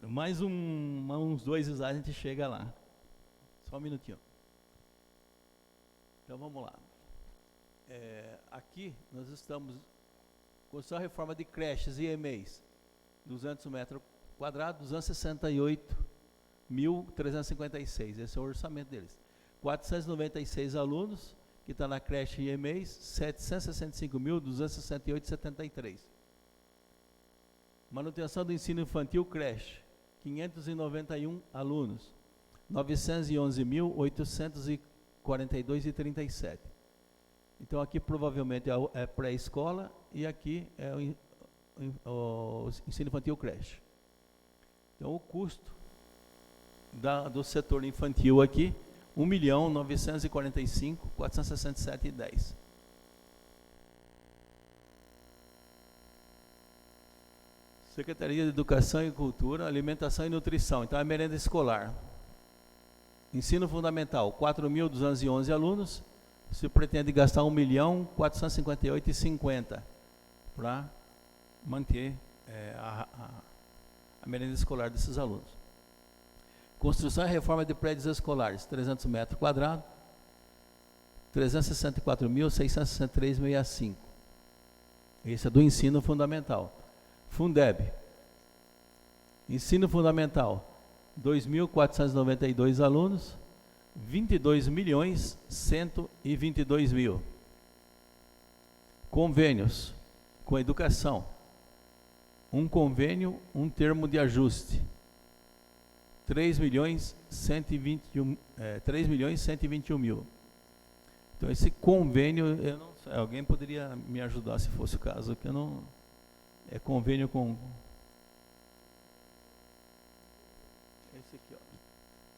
Mais uns 2 slides a gente chega lá. Só um minutinho. Então vamos lá. Aqui nós estamos... Construção e reforma de creches e EMEIs, 200 metros quadrados, 268.356, esse é o orçamento deles. 496 alunos, que está na creche e EMEIs, 765.268,73. Manutenção do ensino infantil creche, 591 alunos, 911.842,37. Então aqui provavelmente é pré-escola e aqui é o ensino infantil creche. Então o custo do setor infantil aqui, 1.945.467,10. Secretaria de Educação e Cultura, Alimentação e Nutrição. Então é merenda escolar. Ensino fundamental, 4.211 alunos. Se pretende gastar 1.458,50 para manter a merenda escolar desses alunos. Construção e reforma de prédios escolares, 300 metros quadrados, 364.663,65. Esse é do ensino fundamental. Fundeb, ensino fundamental, 2.492 alunos, 22.122.000. Convênios com a educação. Um convênio, um termo de ajuste. 3.121 mil. Então esse convênio, eu não sei, alguém poderia me ajudar se fosse o caso, que eu não... É convênio com... Esse aqui, ó.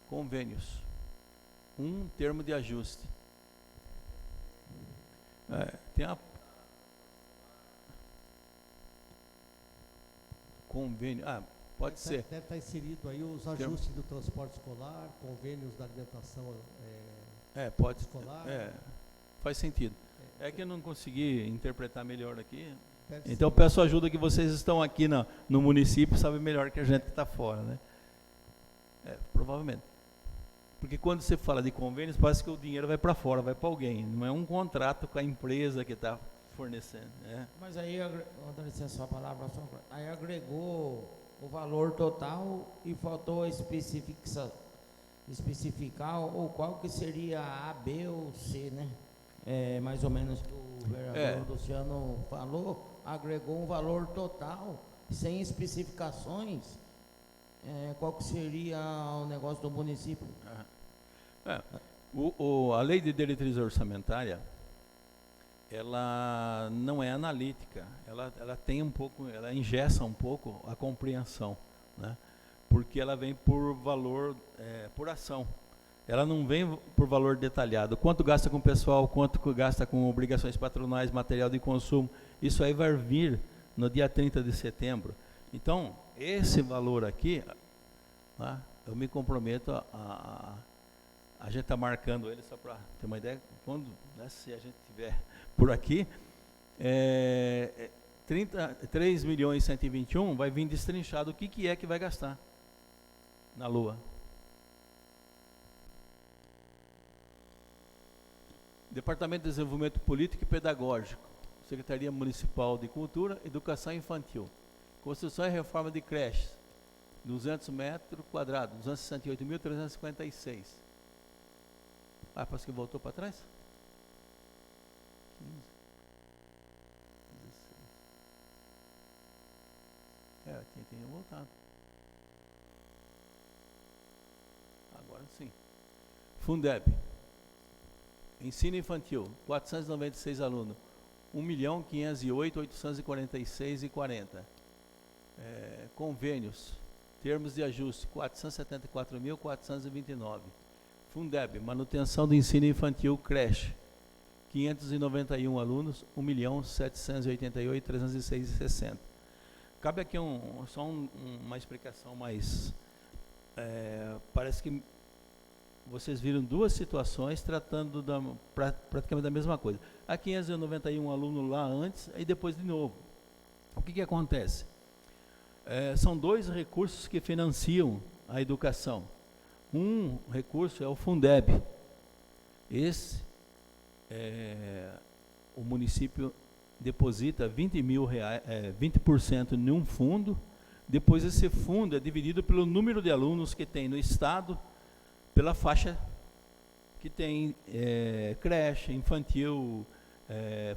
Convênios. Um termo de ajuste. Tem a... Convênio, pode ser. Deve estar inserido aí os ajustes do transporte escolar, convênios da alimentação Pode. escolar. Faz sentido. É que eu não consegui interpretar melhor aqui. Deve Então eu ser. peço ajuda que vocês estão aqui no município, sabem melhor que a gente que está fora, né? Provavelmente. Porque quando você fala de convênios, parece que o dinheiro vai para fora, vai para alguém. Não é um contrato com a empresa que está fornecendo. Mas aí, dá licença, só a palavra, aí agregou o valor total e faltou especificar ou qual que seria a B ou C, né? Mais ou menos que o vereador Luciano falou, agregou um valor total, sem especificações, qual que seria o negócio do município. A lei de diretriz orçamentária, ela não é analítica, ela tem um pouco, ela engessa um pouco a compreensão, né? Porque ela vem por valor, por ação. Ela não vem por valor detalhado. Quanto gasta com pessoal, quanto gasta com obrigações patronais, material de consumo, isso aí vai vir no dia 30 de setembro. Então, esse valor aqui, né, eu me comprometo a gente está marcando ele, só para ter uma ideia, quando, né, se a gente tiver por aqui, 3.121.000 vai vir destrinchado o que é que vai gastar na Lua. Departamento de Desenvolvimento Político e Pedagógico, Secretaria Municipal de Cultura, Educação Infantil, construção e reforma de creches, 200 metros quadrados, 268.356. Parece que voltou para trás? 15, 16. Tinha voltado. Agora sim. Fundeb. Ensino infantil, 496 alunos, 1.508.846,40. Convênios, termos de ajuste, 474.429. Fundeb, manutenção do ensino infantil, creche, 591 alunos, 1.788.306,60. Cabe aqui só uma explicação mais... parece que vocês viram duas situações tratando praticamente da mesma coisa. Há 591 alunos lá antes e depois de novo. O que acontece? São dois recursos que financiam a educação. Um recurso é o Fundeb. Esse, o município deposita 20% em um fundo, depois esse fundo é dividido pelo número de alunos que tem no estado, pela faixa que tem creche, infantil,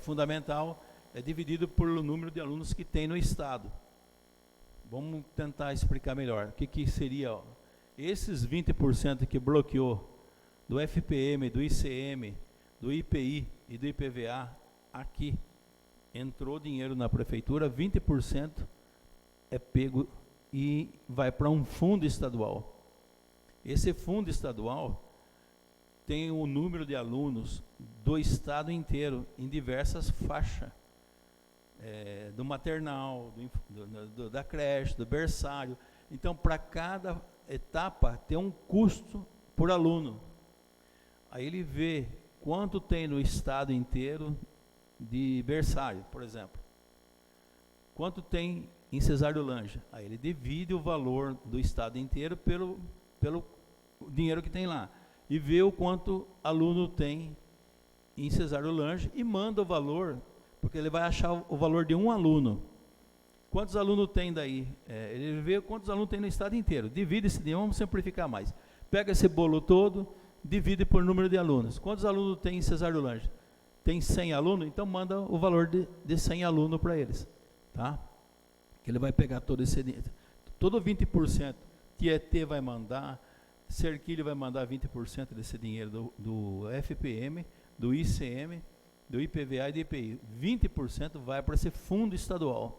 fundamental, é dividido pelo número de alunos que tem no estado. Vamos tentar explicar melhor. O que seria, ó, esses 20% que bloqueou do FPM, do ICM, do IPI e do IPVA, aqui entrou dinheiro na prefeitura, 20% é pego e vai para um fundo estadual. Esse fundo estadual tem o número de alunos do estado inteiro, em diversas faixas, do maternal, da creche, do berçário. Então, para cada etapa, tem um custo por aluno. Aí ele vê quanto tem no estado inteiro de berçário, por exemplo. Quanto tem em Cesário Lange. Aí ele divide o valor do estado inteiro pelo dinheiro que tem lá. E vê o quanto aluno tem em Cesário Lange e manda o valor, porque ele vai achar o valor de um aluno. Quantos alunos tem daí? Ele vê quantos alunos tem no estado inteiro. Divide esse dinheiro, vamos simplificar mais. Pega esse bolo todo, divide por número de alunos. Quantos alunos tem em Cesário Lange? tem 100 alunos, então manda o valor de 100 alunos para eles, tá? Que ele vai pegar todo esse dinheiro. Todo 20%, Tietê vai mandar, Cerquilho vai mandar 20% desse dinheiro do FPM, do ICM, do IPVA e do IPI. 20% vai para esse fundo estadual.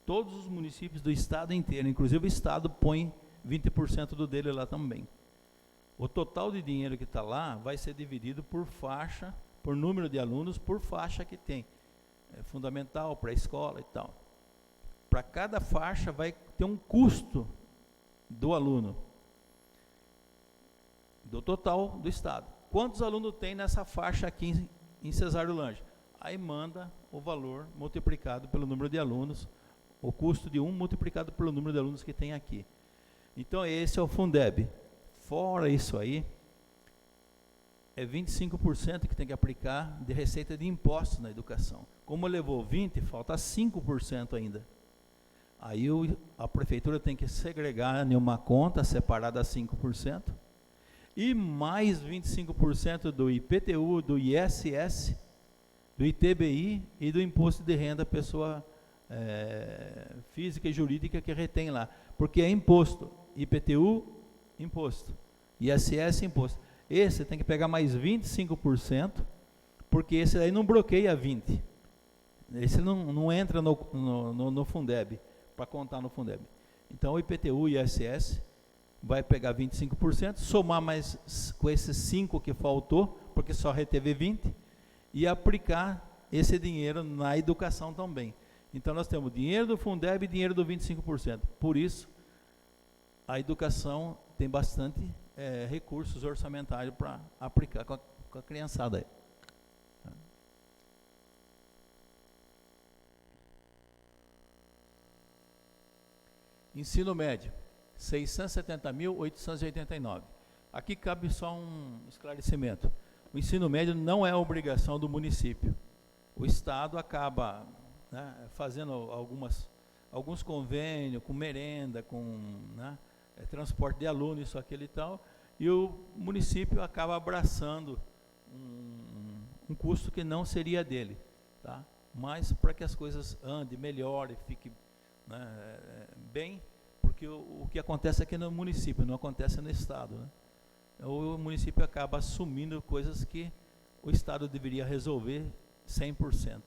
Todos os municípios do estado inteiro, inclusive o estado põe 20% do dele lá também. O total de dinheiro que está lá vai ser dividido por faixa, por número de alunos, por faixa que tem. É fundamental, pré-escola e tal. Para cada faixa vai ter um custo do aluno, do total do estado. Quantos alunos tem nessa faixa aqui em Cesário Lange? Aí manda o valor multiplicado pelo número de alunos, o custo de um multiplicado pelo número de alunos que tem aqui. Então esse é o Fundeb. Fora isso aí, é 25% que tem que aplicar de receita de impostos na educação. Como levou 20%, falta 5% ainda. Aí a prefeitura tem que segregar em uma conta separada a 5%, e mais 25% do IPTU, do ISS, do ITBI e do Imposto de Renda Pessoa Física e Jurídica que retém lá. Porque é imposto, IPTU, imposto, ISS, imposto. Esse tem que pegar mais 25%, porque esse aí não bloqueia 20%. Esse não entra no Fundeb, para contar no Fundeb. Então o IPTU e ISS vai pegar 25%, somar mais com esses 5% que faltou, porque só reteve 20%, e aplicar esse dinheiro na educação também. Então nós temos dinheiro do Fundeb e dinheiro do 25%. Por isso, a educação tem bastante recursos orçamentários para aplicar com a criançada aí. Ensino médio, 670.889. Aqui cabe só um esclarecimento. O ensino médio não é obrigação do município. O Estado acaba, né, fazendo alguns convênios com merenda, com, né, transporte de alunos, isso, aquilo e tal, e o município acaba abraçando um custo que não seria dele, tá? Mas para que as coisas andem, melhorem, fiquem, né, bem, porque o que acontece aqui no município não acontece no Estado, né? O município acaba assumindo coisas que o Estado deveria resolver 100%.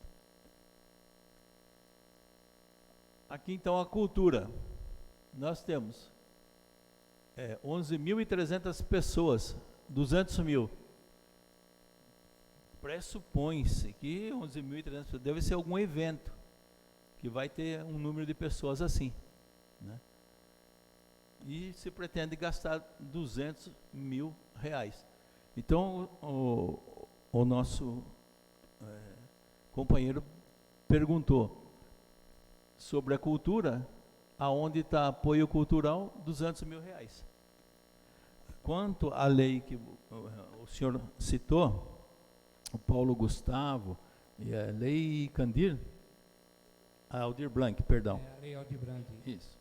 Aqui então a cultura. Nós temos 11.300 pessoas, 200 mil. Pressupõe-se que 11.300 deve ser algum evento que vai ter um número de pessoas assim, né? E se pretende gastar 200 mil reais. Então o nosso companheiro perguntou sobre a cultura, aonde está apoio cultural, 200 mil reais. Quanto à lei que o senhor citou, o Paulo Gustavo, e a lei Candir, a Aldir Blanc, perdão. A lei Aldir Blanc. Isso.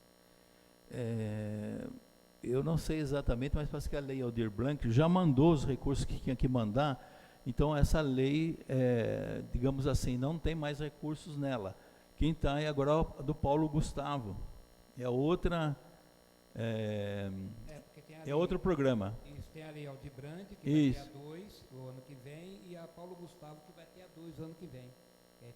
Eu não sei exatamente, mas parece que a lei Aldir Blanc já mandou os recursos que tinha que mandar. Então essa lei, digamos assim, não tem mais recursos nela. Quem está é agora do Paulo Gustavo. É outra, outro programa. Isso, tem a lei Aldir Blanc, que Isso. vai ter a 2 o ano que vem, e a Paulo Gustavo, que vai ter a 2 o ano que vem.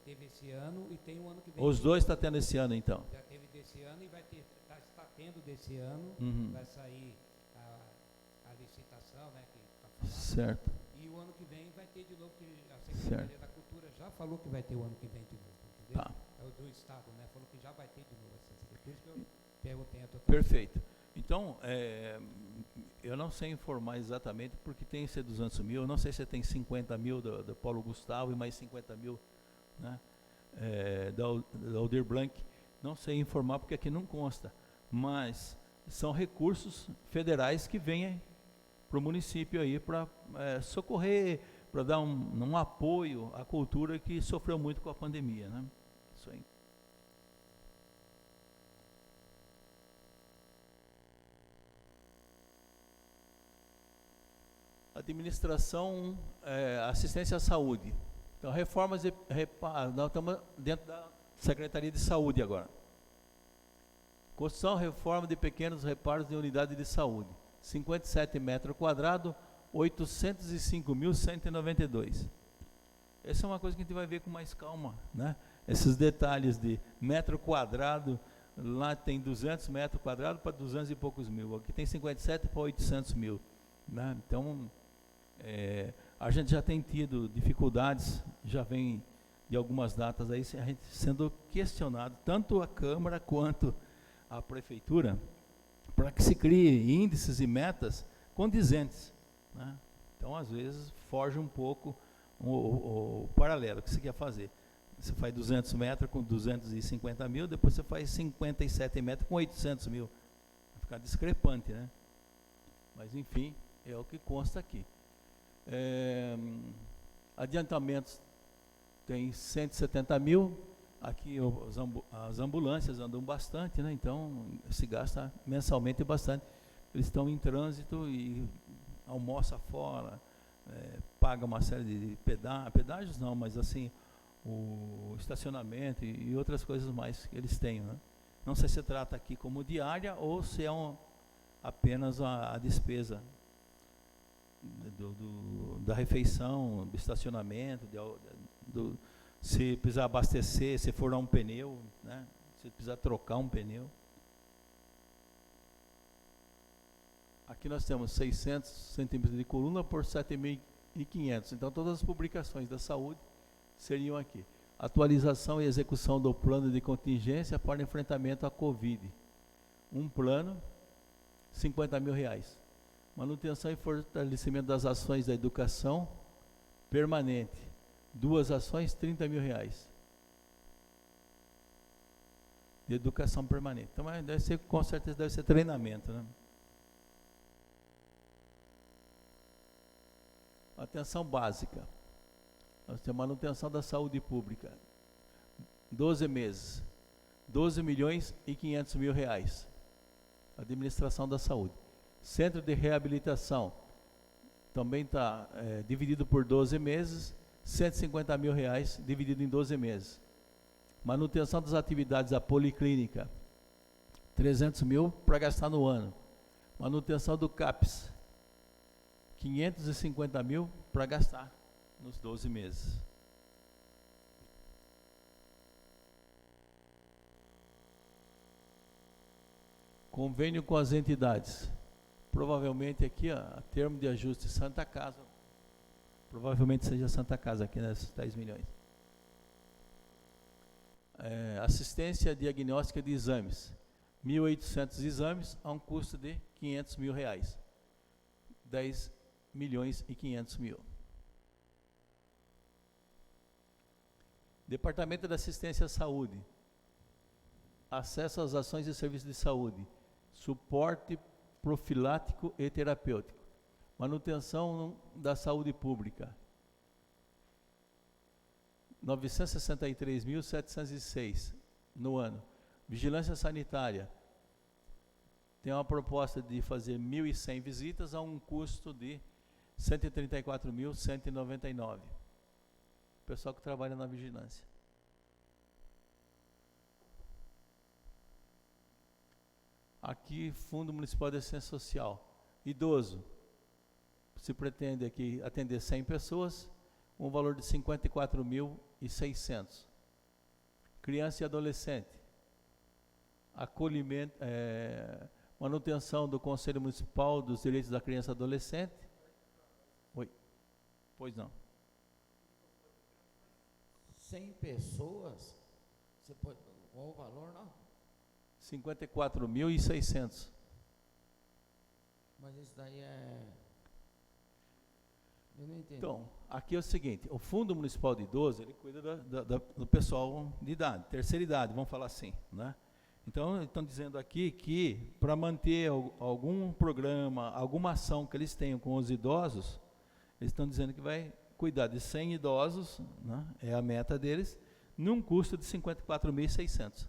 Teve esse ano e tem o ano que vem. Os dois estão tendo esse ano, então. Já teve desse ano e vai ter, está tendo desse ano, Uhum. vai sair a licitação, né, que tá falando. Certo. E o ano que vem vai ter de novo, que a Secretaria da Cultura já falou que vai ter o ano que vem de novo, entendeu? Tá. É o do Estado, né? Falou que já vai ter de novo essa secretaria. Por isso que eu perguntei a total. Perfeito. Então, eu não sei informar exatamente, porque tem esse 200 mil, eu não sei se tem 50 mil do Paulo Gustavo e mais 50 mil, né, da Aldir Blanc, não sei informar porque aqui não consta, mas são recursos federais que vêm para o município aí para socorrer, para dar um apoio à cultura que sofreu muito com a pandemia, né? Isso aí. Administração, assistência à saúde. Então, reformas e nós estamos dentro da Secretaria de Saúde agora. Construção, reforma de pequenos reparos de unidade de saúde. 57 metros quadrados, 805.192. Essa é uma coisa que a gente vai ver com mais calma, né? Esses detalhes de metro quadrado, lá tem 200 metros quadrados para 200 e poucos mil. Aqui tem 57 para 800 mil, né? Então, a gente já tem tido dificuldades, já vem de algumas datas aí, a gente sendo questionado, tanto a Câmara quanto a Prefeitura, para que se crie índices e metas condizentes, né? Então, às vezes, foge um pouco o paralelo que você quer fazer. Você faz 200 metros com 250 mil, depois você faz 57 metros com 800 mil. Vai ficar discrepante, né? Mas, enfim, é o que consta aqui. Adiantamentos tem 170 mil. Aqui as ambulâncias andam bastante, né? Então se gasta mensalmente bastante. Eles estão em trânsito e almoça fora, paga uma série de pedágios não, mas assim, o estacionamento e outras coisas mais que eles têm, né? Não sei se trata aqui como diária ou se é apenas a despesa da refeição, do estacionamento, se precisar abastecer, se for um pneu, né? Se precisar trocar um pneu. Aqui nós temos 600 centímetros de coluna por 7.500. Então todas as publicações da saúde seriam aqui. Atualização e execução do plano de contingência para enfrentamento à Covid. Um plano, R$50 mil. Manutenção e fortalecimento das ações da educação permanente. 2 ações, R$30 mil. De educação permanente. Então, deve ser, com certeza, deve ser treinamento, né? Atenção básica. Nós temos manutenção da saúde pública. 12 meses. R$12.500.000. Administração da saúde. Centro de reabilitação. Também está dividido por 12 meses. R$150 mil dividido em 12 meses. Manutenção das atividades da policlínica. 300 mil para gastar no ano. Manutenção do CAPS. 550 mil para gastar nos 12 meses. Convênio com as entidades. Provavelmente aqui, a termo de ajuste Santa Casa. Provavelmente seja Santa Casa aqui nesses 10 milhões. Assistência diagnóstica de exames. 1.800 exames a um custo de R$500 mil. 10.500.000. Departamento da Assistência à Saúde. Acesso às ações e serviços de saúde. Suporte profilático e terapêutico. Manutenção da saúde pública. 963.706 no ano. Vigilância sanitária. Tem uma proposta de fazer 1.100 visitas a um custo de 134.199. Pessoal que trabalha na vigilância. Aqui, Fundo Municipal de Assistência Social. Idoso. Se pretende aqui atender 100 pessoas, um valor de 54.600. Criança e adolescente. Acolhimento, manutenção do Conselho Municipal dos Direitos da Criança e Adolescente. Oi. Pois não. 100 pessoas? Você pode, qual o valor, não? 54.600. Mas isso daí eu não entendi. Então, aqui é o seguinte, o Fundo Municipal de Idoso, ele cuida do pessoal de idade, terceira idade, vamos falar assim, né? Então, estão dizendo aqui que para manter algum programa, alguma ação que eles tenham com os idosos, eles estão dizendo que vai cuidar de 100 idosos, né? É a meta deles, num custo de 54.600.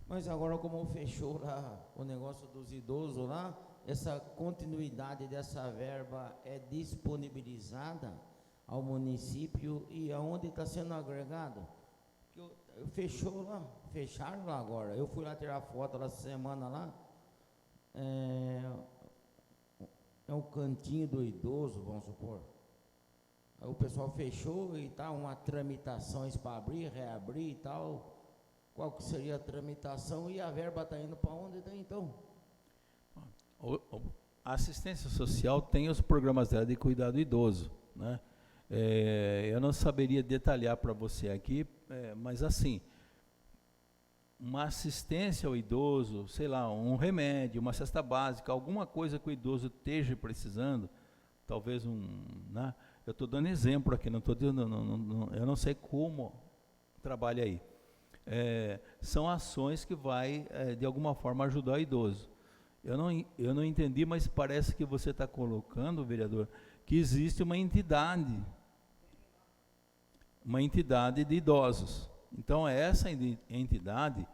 Mas agora, como fechou lá o negócio dos idosos lá, essa continuidade dessa verba é disponibilizada ao município e aonde está sendo agregado. Fechou lá, fecharam lá agora. Eu fui lá tirar foto essa semana lá. É o cantinho do idoso, vamos supor. Aí o pessoal fechou e tal, uma tramitações para abrir, reabrir e tal. Qual que seria a tramitação e a verba está indo para onde daí então? A assistência social tem os programas dela de cuidado do idoso, né? Eu não saberia detalhar para você aqui, mas assim, uma assistência ao idoso, sei lá, um remédio, uma cesta básica, alguma coisa que o idoso esteja precisando, talvez né? Eu estou dando exemplo aqui, não estou dizendo, eu não sei como trabalha aí. São ações que vai, de alguma forma, ajudar o idoso. Eu não entendi, mas parece que você está colocando, vereador, que existe uma entidade de idosos. Então, essa entidade,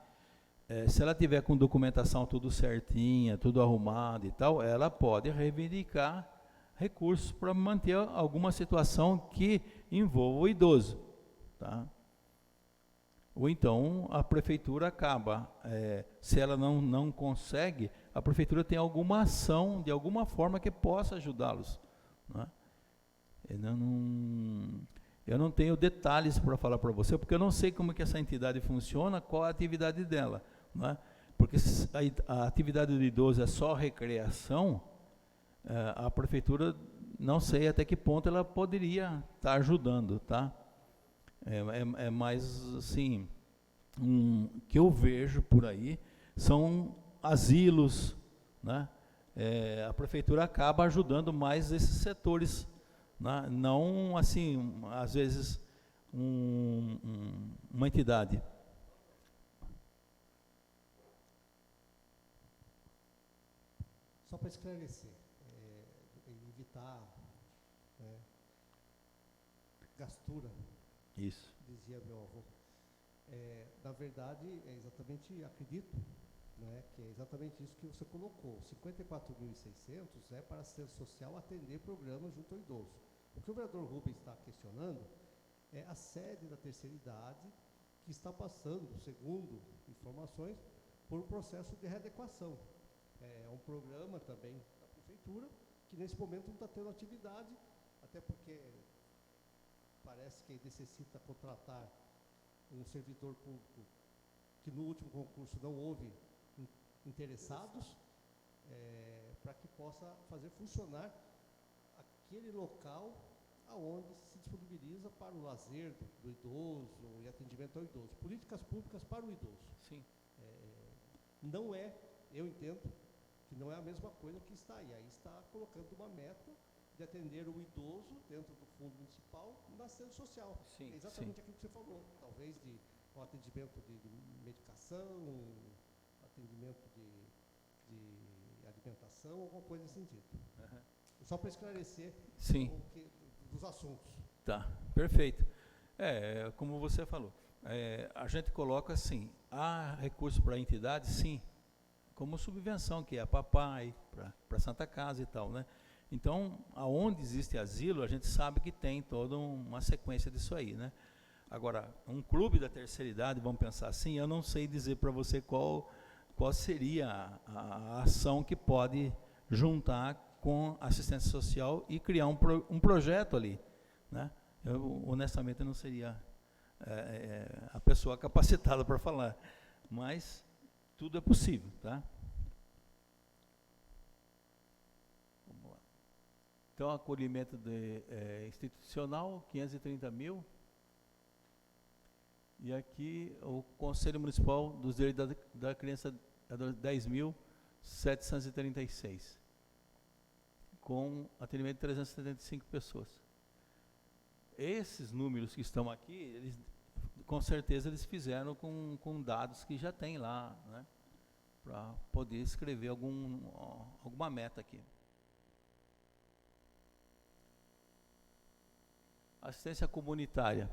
se ela tiver com documentação tudo certinha, tudo arrumado e tal, ela pode reivindicar recursos para manter alguma situação que envolva o idoso, tá? Ou então a prefeitura acaba, se ela não consegue, a prefeitura tem alguma ação, de alguma forma, que possa ajudá-los, né? Eu não tenho detalhes para falar para você, porque eu não sei como que essa entidade funciona, qual a atividade dela, né? Porque se a atividade do idoso é só recreação, a prefeitura, não sei até que ponto ela poderia estar ajudando, tá? É mais assim, que eu vejo por aí, são asilos, né? A prefeitura acaba ajudando mais esses setores, né? Não assim, às vezes, uma entidade. Só para esclarecer, evitar gastura, Isso. dizia meu avô. Na verdade, exatamente, acredito, né, que é exatamente isso que você colocou. 54.600 é para a assistência social atender programas junto ao idoso. O que o vereador Rubens está questionando é a sede da terceira idade, que está passando, segundo informações, por um processo de readequação. É um programa também da prefeitura, que nesse momento não está tendo atividade, até porque parece que necessita contratar um servidor público, que no último concurso não houve interessados, para que possa fazer funcionar aquele local aonde se disponibiliza para o lazer do idoso e atendimento ao idoso. Políticas públicas para o idoso. Sim. Não é, eu entendo, que não é a mesma coisa que está aí. Aí está colocando uma meta de atender o idoso dentro do fundo municipal na assistência social. Sim, é exatamente sim. aquilo que você falou. Talvez de um atendimento de medicação, atendimento de alimentação, alguma coisa nesse sentido. Uhum. Só para esclarecer Sim. dos assuntos. Tá, perfeito. Como você falou, a gente coloca assim, há recurso para a entidade, sim, como subvenção, que é a papai, para Santa Casa e tal, né? Então, aonde existe asilo, a gente sabe que tem toda uma sequência disso aí, né? Agora, um clube da terceira idade, vamos pensar assim, eu não sei dizer para você qual seria a ação que pode juntar com assistência social e criar um projeto ali, né? Eu, honestamente, não seria a pessoa capacitada para falar, mas tudo é possível, tá? Vamos lá. Então, acolhimento institucional, 530 mil. E aqui, o Conselho Municipal dos Direitos da Criança, 10.736. Com atendimento de 375 pessoas. Esses números que estão aqui, com certeza eles fizeram com dados que já tem lá, né, para poder escrever alguma meta aqui. Assistência comunitária,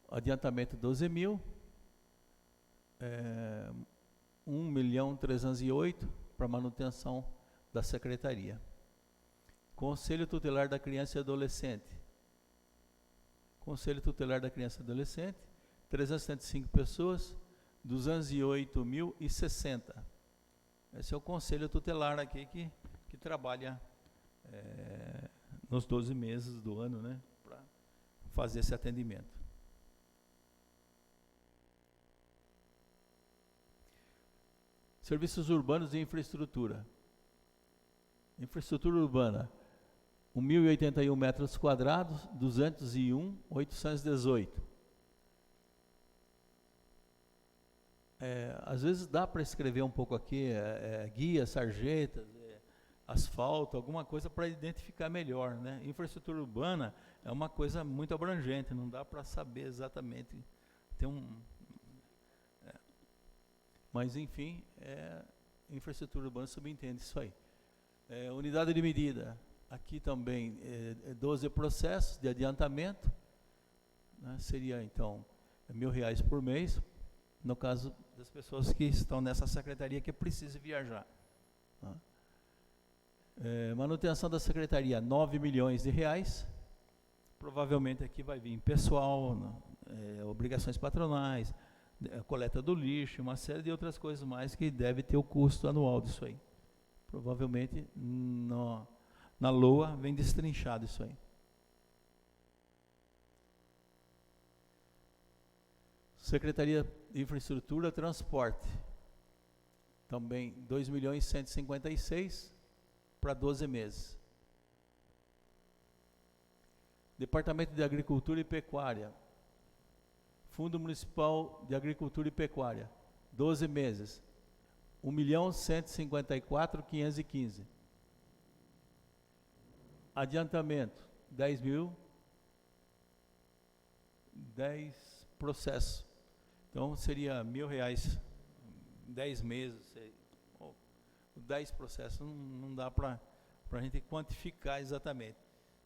adiantamento 12 mil, 1.308.000 para manutenção da secretaria. Conselho Tutelar da Criança e Adolescente, Conselho Tutelar da Criança e Adolescente, 375 pessoas, 208.060. Esse é o Conselho Tutelar aqui que trabalha nos 12 meses do ano, né, para fazer esse atendimento. Serviços urbanos e infraestrutura. Infraestrutura urbana, 1.081 metros quadrados, 201.818. Às vezes dá para escrever um pouco aqui, guias, sarjetas, asfalto, alguma coisa para identificar melhor, né? Infraestrutura urbana é uma coisa muito abrangente, não dá para saber exatamente. Mas enfim, infraestrutura urbana subentende isso aí. Unidade de medida, aqui também 12 processos de adiantamento, né? Seria então R$1.000 por mês, no caso das pessoas que estão nessa secretaria que precisam viajar. Tá? Manutenção da secretaria, R$9 milhões, provavelmente aqui vai vir pessoal, obrigações patronais, coleta do lixo, uma série de outras coisas mais que deve ter o custo anual disso aí. Provavelmente na LOA vem destrinchado isso aí. Secretaria de Infraestrutura, Transporte, também 2.156.000 para 12 meses. Departamento de Agricultura e Pecuária, Fundo Municipal de Agricultura e Pecuária, 12 meses, 1.154.515. Adiantamento, 10 mil, 10 processos. Então seria R$1.000, 10 meses, 10 processos, não dá para a gente quantificar exatamente,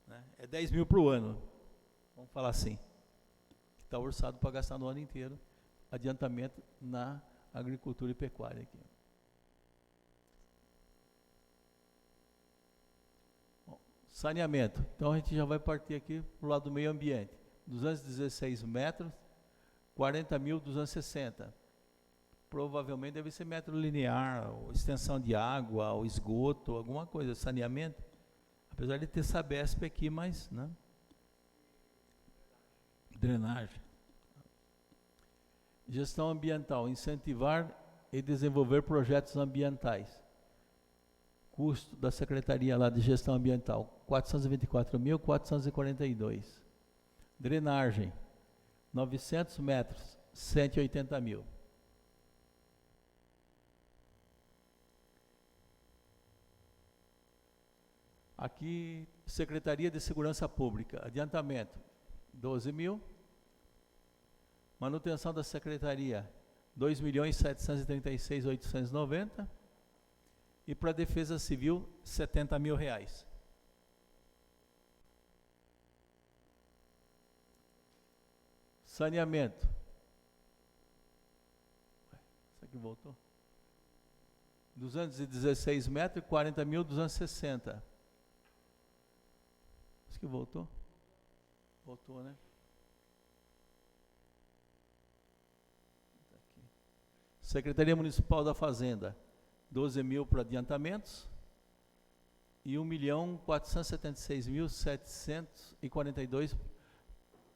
né? É 10 mil para o ano, vamos falar assim. Está orçado para gastar no ano inteiro, adiantamento na agricultura e pecuária aqui. Bom, saneamento, então a gente já vai partir aqui para o lado do meio ambiente, 216 metros, 40.260. Provavelmente deve ser metro linear, ou extensão de água, ou esgoto, alguma coisa, saneamento. Apesar de ter Sabesp aqui, mas, né? Drenagem. Gestão ambiental, incentivar e desenvolver projetos ambientais. Custo da Secretaria lá de Gestão Ambiental, 424.442. Drenagem, 900 metros, 180.000. Aqui, Secretaria de Segurança Pública, adiantamento, 12 mil. Manutenção da Secretaria, 2.736.890. E para a Defesa Civil, R$70 mil. Saneamento. Isso aqui voltou. 216 metros e 40.260. Isso que voltou? Voltou, né? Tá aqui. Secretaria Municipal da Fazenda, 12 mil para adiantamentos e 1.476.742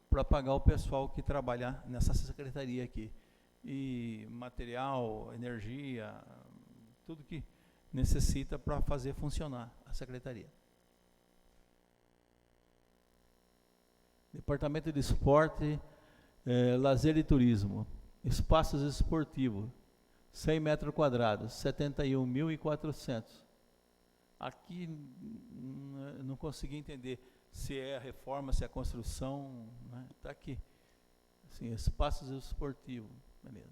para pagar o pessoal que trabalha nessa secretaria aqui. E material, energia, tudo que necessita para fazer funcionar a secretaria. Departamento de Esporte, Lazer e Turismo, espaços esportivos, 100 metros quadrados, 71.400. Aqui não consegui entender se é a reforma, se é a construção, né? Está aqui. Assim, espaços esportivos, beleza.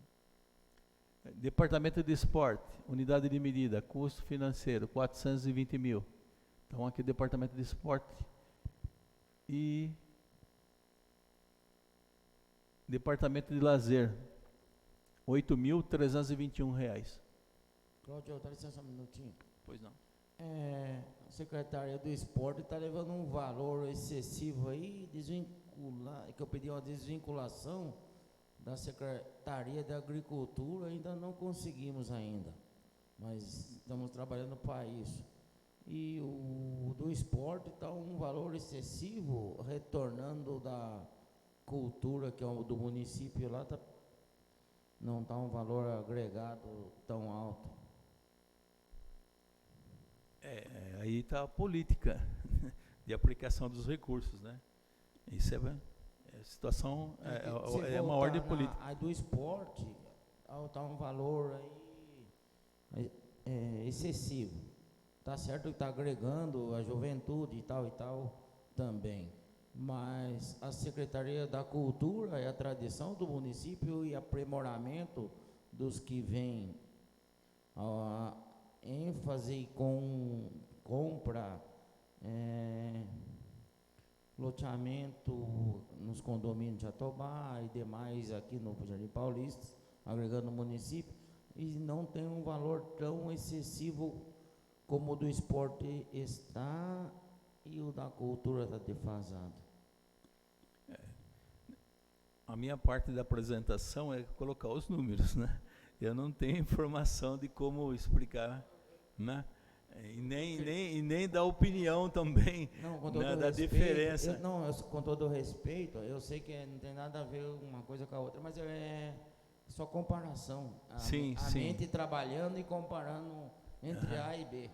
Departamento de Esporte, unidade de medida, custo financeiro, 420 mil. Então aqui Departamento de Esporte e Departamento de Lazer, R$8.321. Cláudio, dá licença um minutinho. Pois não. A Secretaria do Esporte está levando um valor excessivo aí, que eu pedi uma desvinculação da Secretaria de Agricultura, ainda não conseguimos ainda, mas estamos trabalhando para isso. E o do esporte está um valor excessivo, retornando da cultura, que é o do município lá, não está um valor agregado tão alto. Aí está a política de aplicação dos recursos, né? Isso a situação, é uma ordem política. A do esporte está um valor aí excessivo. Está certo que está agregando a juventude e tal também. Mas a Secretaria da Cultura é a tradição do município e aprimoramento dos que vêm. A ênfase com compra, loteamento nos condomínios de Jatobá e demais aqui no Jardim Paulista, agregando o município, e não tem um valor tão excessivo como o do esporte está e o da cultura está defasado. A minha parte da apresentação é colocar os números, né? Eu não tenho informação de como explicar, né? E nem da opinião também, não, com todo né, da respeito, diferença. Com todo respeito, eu sei que não tem nada a ver uma coisa com a outra, mas é só comparação. Sim. Mente trabalhando e comparando entre A e B.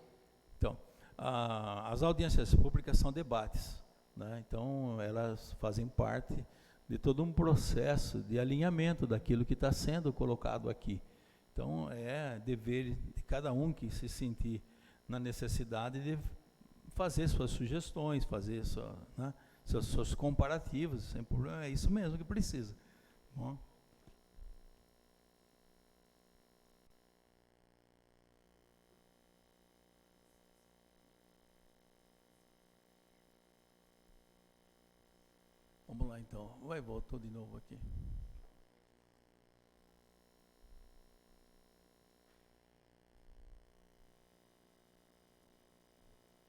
Então, as audiências públicas são debates, né? Então, elas fazem parte de todo um processo de alinhamento daquilo que está sendo colocado aqui. Então, é dever de cada um que se sentir na necessidade de fazer suas sugestões, fazer seus comparativos, sem problema, é isso mesmo que precisa. Bom. Vamos lá então, voltou de novo aqui.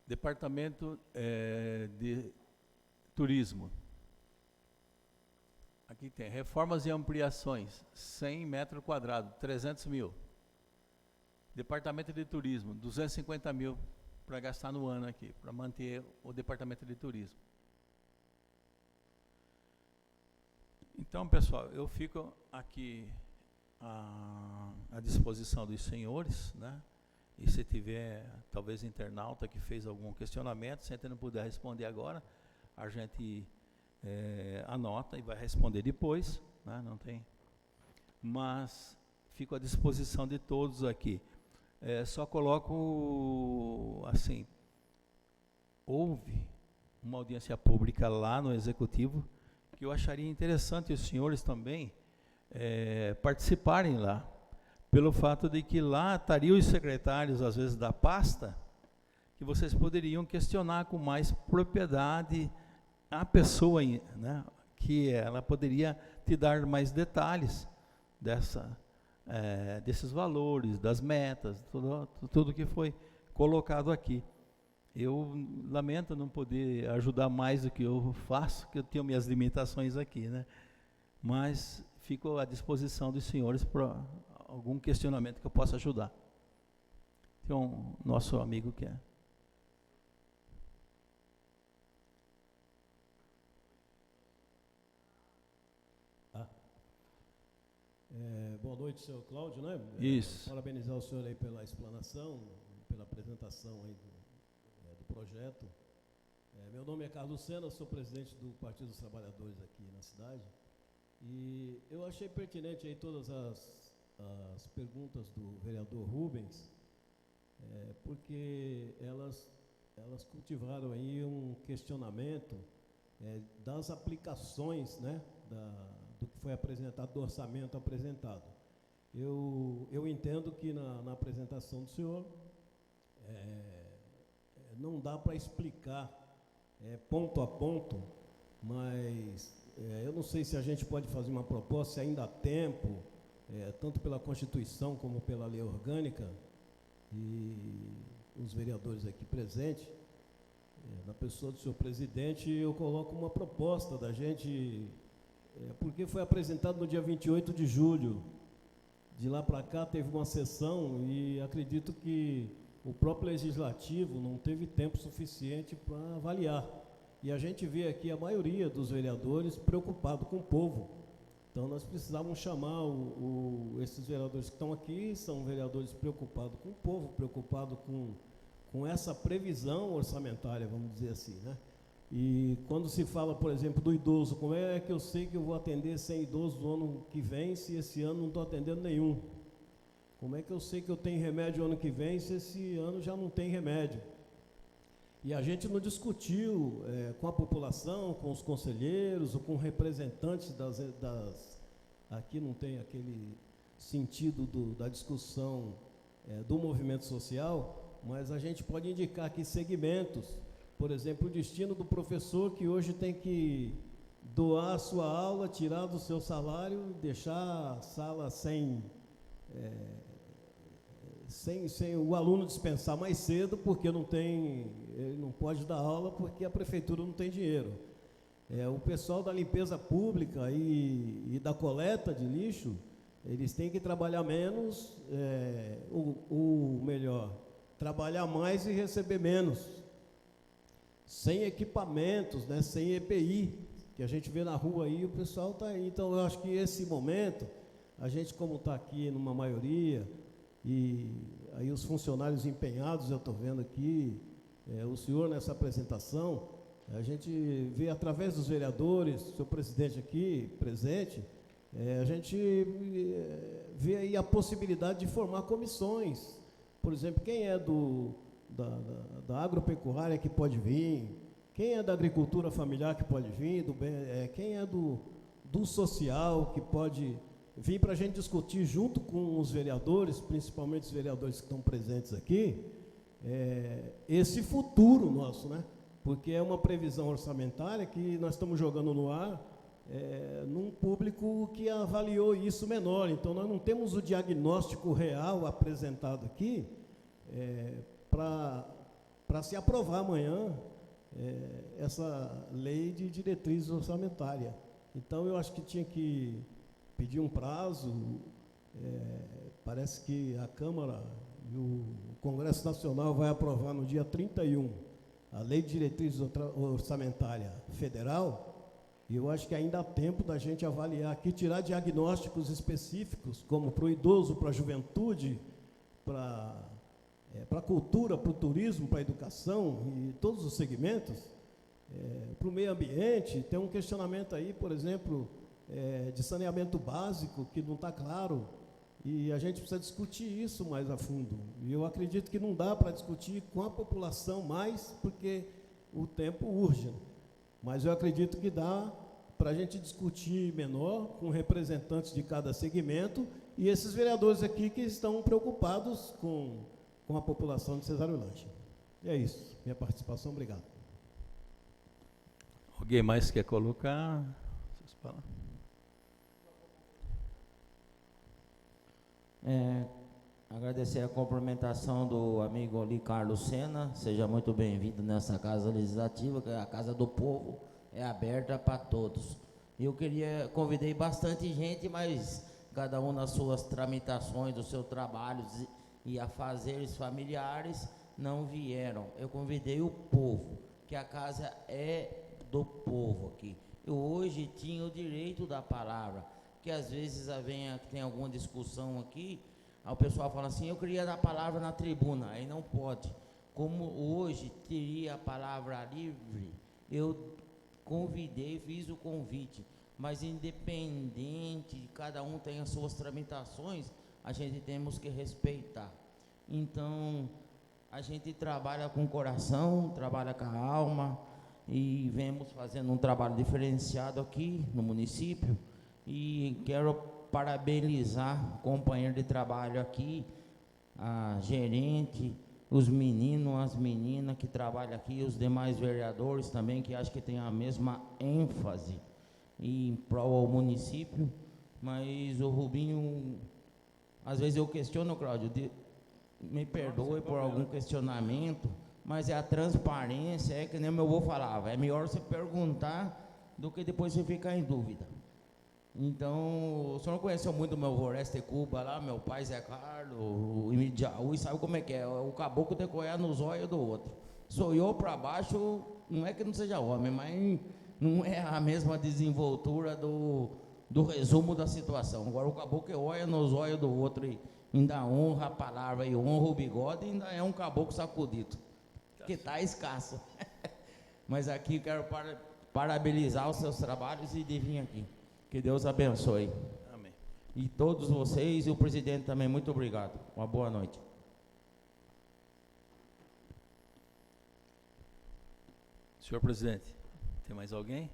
Departamento de Turismo. Aqui tem reformas e ampliações, 100 metros quadrados, 300 mil. Departamento de Turismo, 250 mil para gastar no ano aqui, para manter o Departamento de Turismo. Então, pessoal, eu fico aqui à disposição dos senhores, né? E se tiver, talvez, internauta que fez algum questionamento, se a gente não puder responder agora, a gente anota e vai responder depois, né? Não tem. Mas fico à disposição de todos aqui. Só coloco, assim, houve uma audiência pública lá no Executivo, que eu acharia interessante os senhores também participarem lá, pelo fato de que lá estariam os secretários, às vezes, da pasta, que vocês poderiam questionar com mais propriedade a pessoa, né, que ela poderia te dar mais detalhes desses valores, das metas, tudo que foi colocado aqui. Eu lamento não poder ajudar mais do que eu faço, que eu tenho minhas limitações aqui, né? Mas fico à disposição dos senhores para algum questionamento que eu possa ajudar. Tem um nosso amigo que é. Boa noite, senhor Cláudio, né? Isso. Parabenizar o senhor aí pela explanação, pela apresentação aí do projeto. Meu nome é Carlos Sena, sou presidente do Partido dos Trabalhadores aqui na cidade. E eu achei pertinente aí todas as perguntas do vereador Rubens, porque elas cultivaram aí um questionamento das aplicações, né, do que foi apresentado, do orçamento apresentado. Eu entendo que na apresentação do senhor não dá para explicar ponto a ponto, mas eu não sei se a gente pode fazer uma proposta, se ainda há tempo, tanto pela Constituição como pela lei orgânica, e os vereadores aqui presentes, na pessoa do senhor presidente, eu coloco uma proposta da gente, porque foi apresentado no dia 28 de julho. De lá para cá teve uma sessão e acredito que o próprio Legislativo não teve tempo suficiente para avaliar. E a gente vê aqui a maioria dos vereadores preocupados com o povo. Então nós precisávamos chamar esses vereadores que estão aqui, são vereadores preocupados com o povo, preocupados com essa previsão orçamentária, vamos dizer assim, né? E quando se fala, por exemplo, do idoso, como é que eu sei que eu vou atender 100 idosos no ano que vem, se esse ano não estou atendendo nenhum? Como é que eu sei que eu tenho remédio ano que vem, se esse ano já não tem remédio? E a gente não discutiu com a população, com os conselheiros, ou com representantes aqui não tem aquele sentido da discussão do movimento social, mas a gente pode indicar aqui segmentos. Por exemplo, o destino do professor que hoje tem que doar a sua aula, tirar do seu salário, deixar a sala sem o aluno dispensar mais cedo, porque ele não pode dar aula porque a prefeitura não tem dinheiro. O pessoal da limpeza pública e da coleta de lixo, eles têm que trabalhar menos, ou melhor, trabalhar mais e receber menos. Sem equipamentos, né, sem EPI, que a gente vê na rua aí, o pessoal está aí. Então, eu acho que esse momento, a gente como está aqui numa maioria, e aí os funcionários empenhados, eu estou vendo aqui, o senhor nessa apresentação, a gente vê através dos vereadores, o senhor presidente aqui, presente, a gente vê aí a possibilidade de formar comissões. Por exemplo, quem é da agropecuária que pode vir, quem é da agricultura familiar que pode vir, quem é do social que pode vir para a gente discutir junto com os vereadores, principalmente os vereadores que estão presentes aqui, esse futuro nosso, né? Porque é uma previsão orçamentária que nós estamos jogando no ar num público que avaliou isso menor. Então, nós não temos o diagnóstico real apresentado aqui para se aprovar amanhã essa lei de diretrizes orçamentárias. Então, eu acho que tinha que pedir um prazo. Parece que a Câmara e o Congresso Nacional vai aprovar no dia 31 a Lei de Diretrizes Orçamentária Federal, e eu acho que ainda há tempo da gente avaliar aqui, tirar diagnósticos específicos, como para o idoso, para a juventude, para a cultura, para o turismo, para a educação e todos os segmentos, para o meio ambiente. Tem um questionamento aí, por exemplo, de saneamento básico, que não está claro, e a gente precisa discutir isso mais a fundo. E eu acredito que não dá para discutir com a população mais, porque o tempo urge. Mas eu acredito que dá para a gente discutir menor, com representantes de cada segmento, e esses vereadores aqui que estão preocupados com a população de Cesareolândia. É isso, minha participação, obrigado. Alguém mais quer colocar? Vocês falam. Agradecer a cumprimentação do amigo ali, Carlos Sena. Seja muito bem-vindo nessa Casa Legislativa, que é a Casa do Povo, é aberta para todos. Eu convidei bastante gente, mas cada um nas suas tramitações, dos seus trabalhos e afazeres familiares, não vieram. Eu convidei o povo, que a casa é do povo aqui. Eu hoje tinha o direito da palavra, que às vezes tem alguma discussão aqui, aí o pessoal fala assim, eu queria dar a palavra na tribuna, aí não pode. Como hoje teria a palavra livre, eu convidei, fiz o convite, mas independente de cada um tem as suas tramitações, a gente temos que respeitar. Então, a gente trabalha com o coração, trabalha com a alma, e vemos fazendo um trabalho diferenciado aqui no município, e quero parabenizar o companheiro de trabalho aqui, a gerente, os meninos, as meninas que trabalham aqui, os demais vereadores também, que acho que tem a mesma ênfase em prol ao município. Mas o Rubinho, às vezes eu questiono, Cláudio, me perdoe por algum questionamento, mas é a transparência, é que nem o meu avô falava, é melhor você perguntar do que depois você ficar em dúvida. Então, o senhor conheceu muito o meu avô Oreste Cuba lá, meu pai Zé Carlos, o Imidiaú, e sabe como é que é? O caboclo decoiar nos olhos do outro. Sonhou para baixo, não é que não seja homem, mas não é a mesma desenvoltura do resumo da situação. Agora o caboclo olha nos olhos do outro e ainda honra a palavra e honra o bigode, ainda é um caboclo sacudido, que está escasso. Mas aqui quero parabenizar os seus trabalhos e de vir aqui. Que Deus abençoe. Amém. E todos vocês e o presidente também, muito obrigado. Uma boa noite. Senhor presidente, tem mais alguém?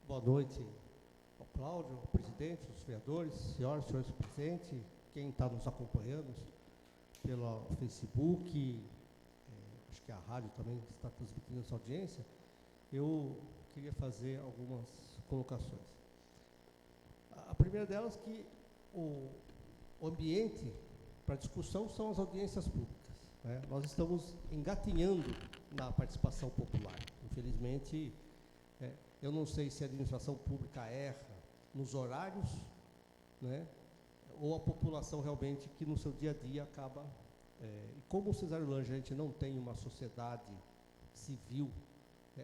Boa noite ao Cláudio, ao presidente, aos vereadores, senhoras e senhores presentes, quem está nos acompanhando pelo Facebook, acho que a rádio também está transmitindo essa audiência. Eu queria fazer algumas colocações. A primeira delas é que o ambiente para discussão são as audiências públicas, né? Nós estamos engatinhando na participação popular. Infelizmente, eu não sei se a administração pública erra nos horários, né, ou a população realmente que no seu dia a dia acaba... e como o Cesário Lange, a gente não tem uma sociedade civil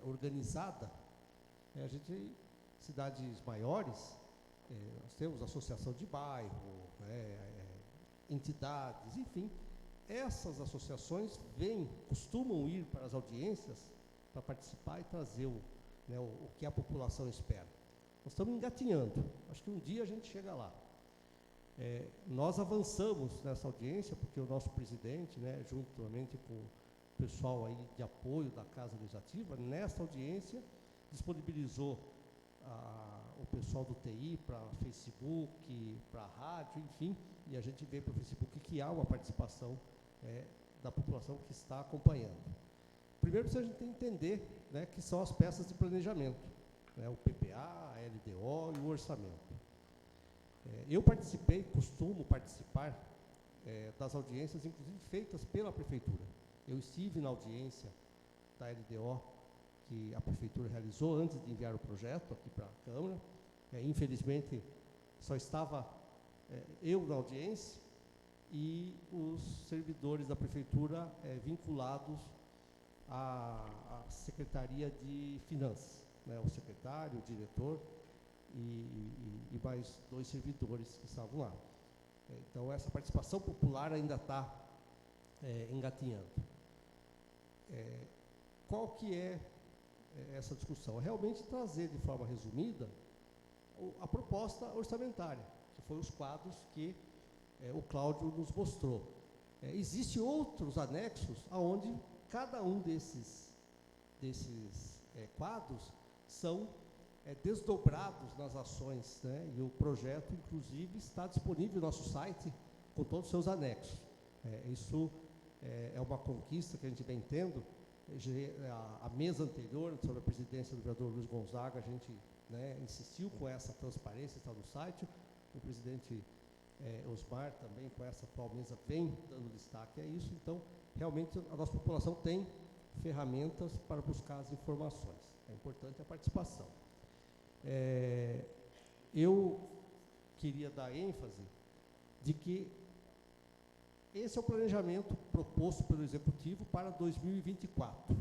organizada, a gente, cidades maiores, nós temos associação de bairro, entidades, enfim, essas associações costumam ir para as audiências para participar e trazer o que a população espera. Nós estamos engatinhando, acho que um dia a gente chega lá. Nós avançamos nessa audiência, porque o nosso presidente, juntamente com o pessoal aí de apoio da Casa Legislativa, nessa audiência, disponibilizou o pessoal do TI para Facebook, para rádio, enfim, e a gente vê para o Facebook que há uma participação da população que está acompanhando. Primeiro, a gente tem que entender que são as peças de planejamento, o PPA, a LDO e o orçamento. Eu costumo participar das audiências, inclusive feitas pela Prefeitura. Eu estive na audiência da LDO que a Prefeitura realizou antes de enviar o projeto aqui para a Câmara. Infelizmente, só estava eu na audiência e os servidores da Prefeitura vinculados à Secretaria de Finanças, o secretário, o diretor e mais 2 servidores que estavam lá. Então, essa participação popular ainda está engatinhando. Qual que é essa discussão? É realmente trazer de forma resumida a proposta orçamentária, que foi os quadros que o Cláudio nos mostrou. Existem outros anexos onde cada um desses quadros são desdobrados nas ações, e o projeto, inclusive, está disponível no nosso site com todos os seus anexos. Isso é uma conquista que a gente vem tendo. A mesa anterior, sob a presidência do vereador Luiz Gonzaga, a gente insistiu com essa transparência, está no site. O presidente Osmar também, com essa atual mesa, vem dando destaque a isso. Então, realmente, a nossa população tem ferramentas para buscar as informações. É importante a participação. Eu queria dar ênfase de que esse é o planejamento proposto pelo Executivo para 2024.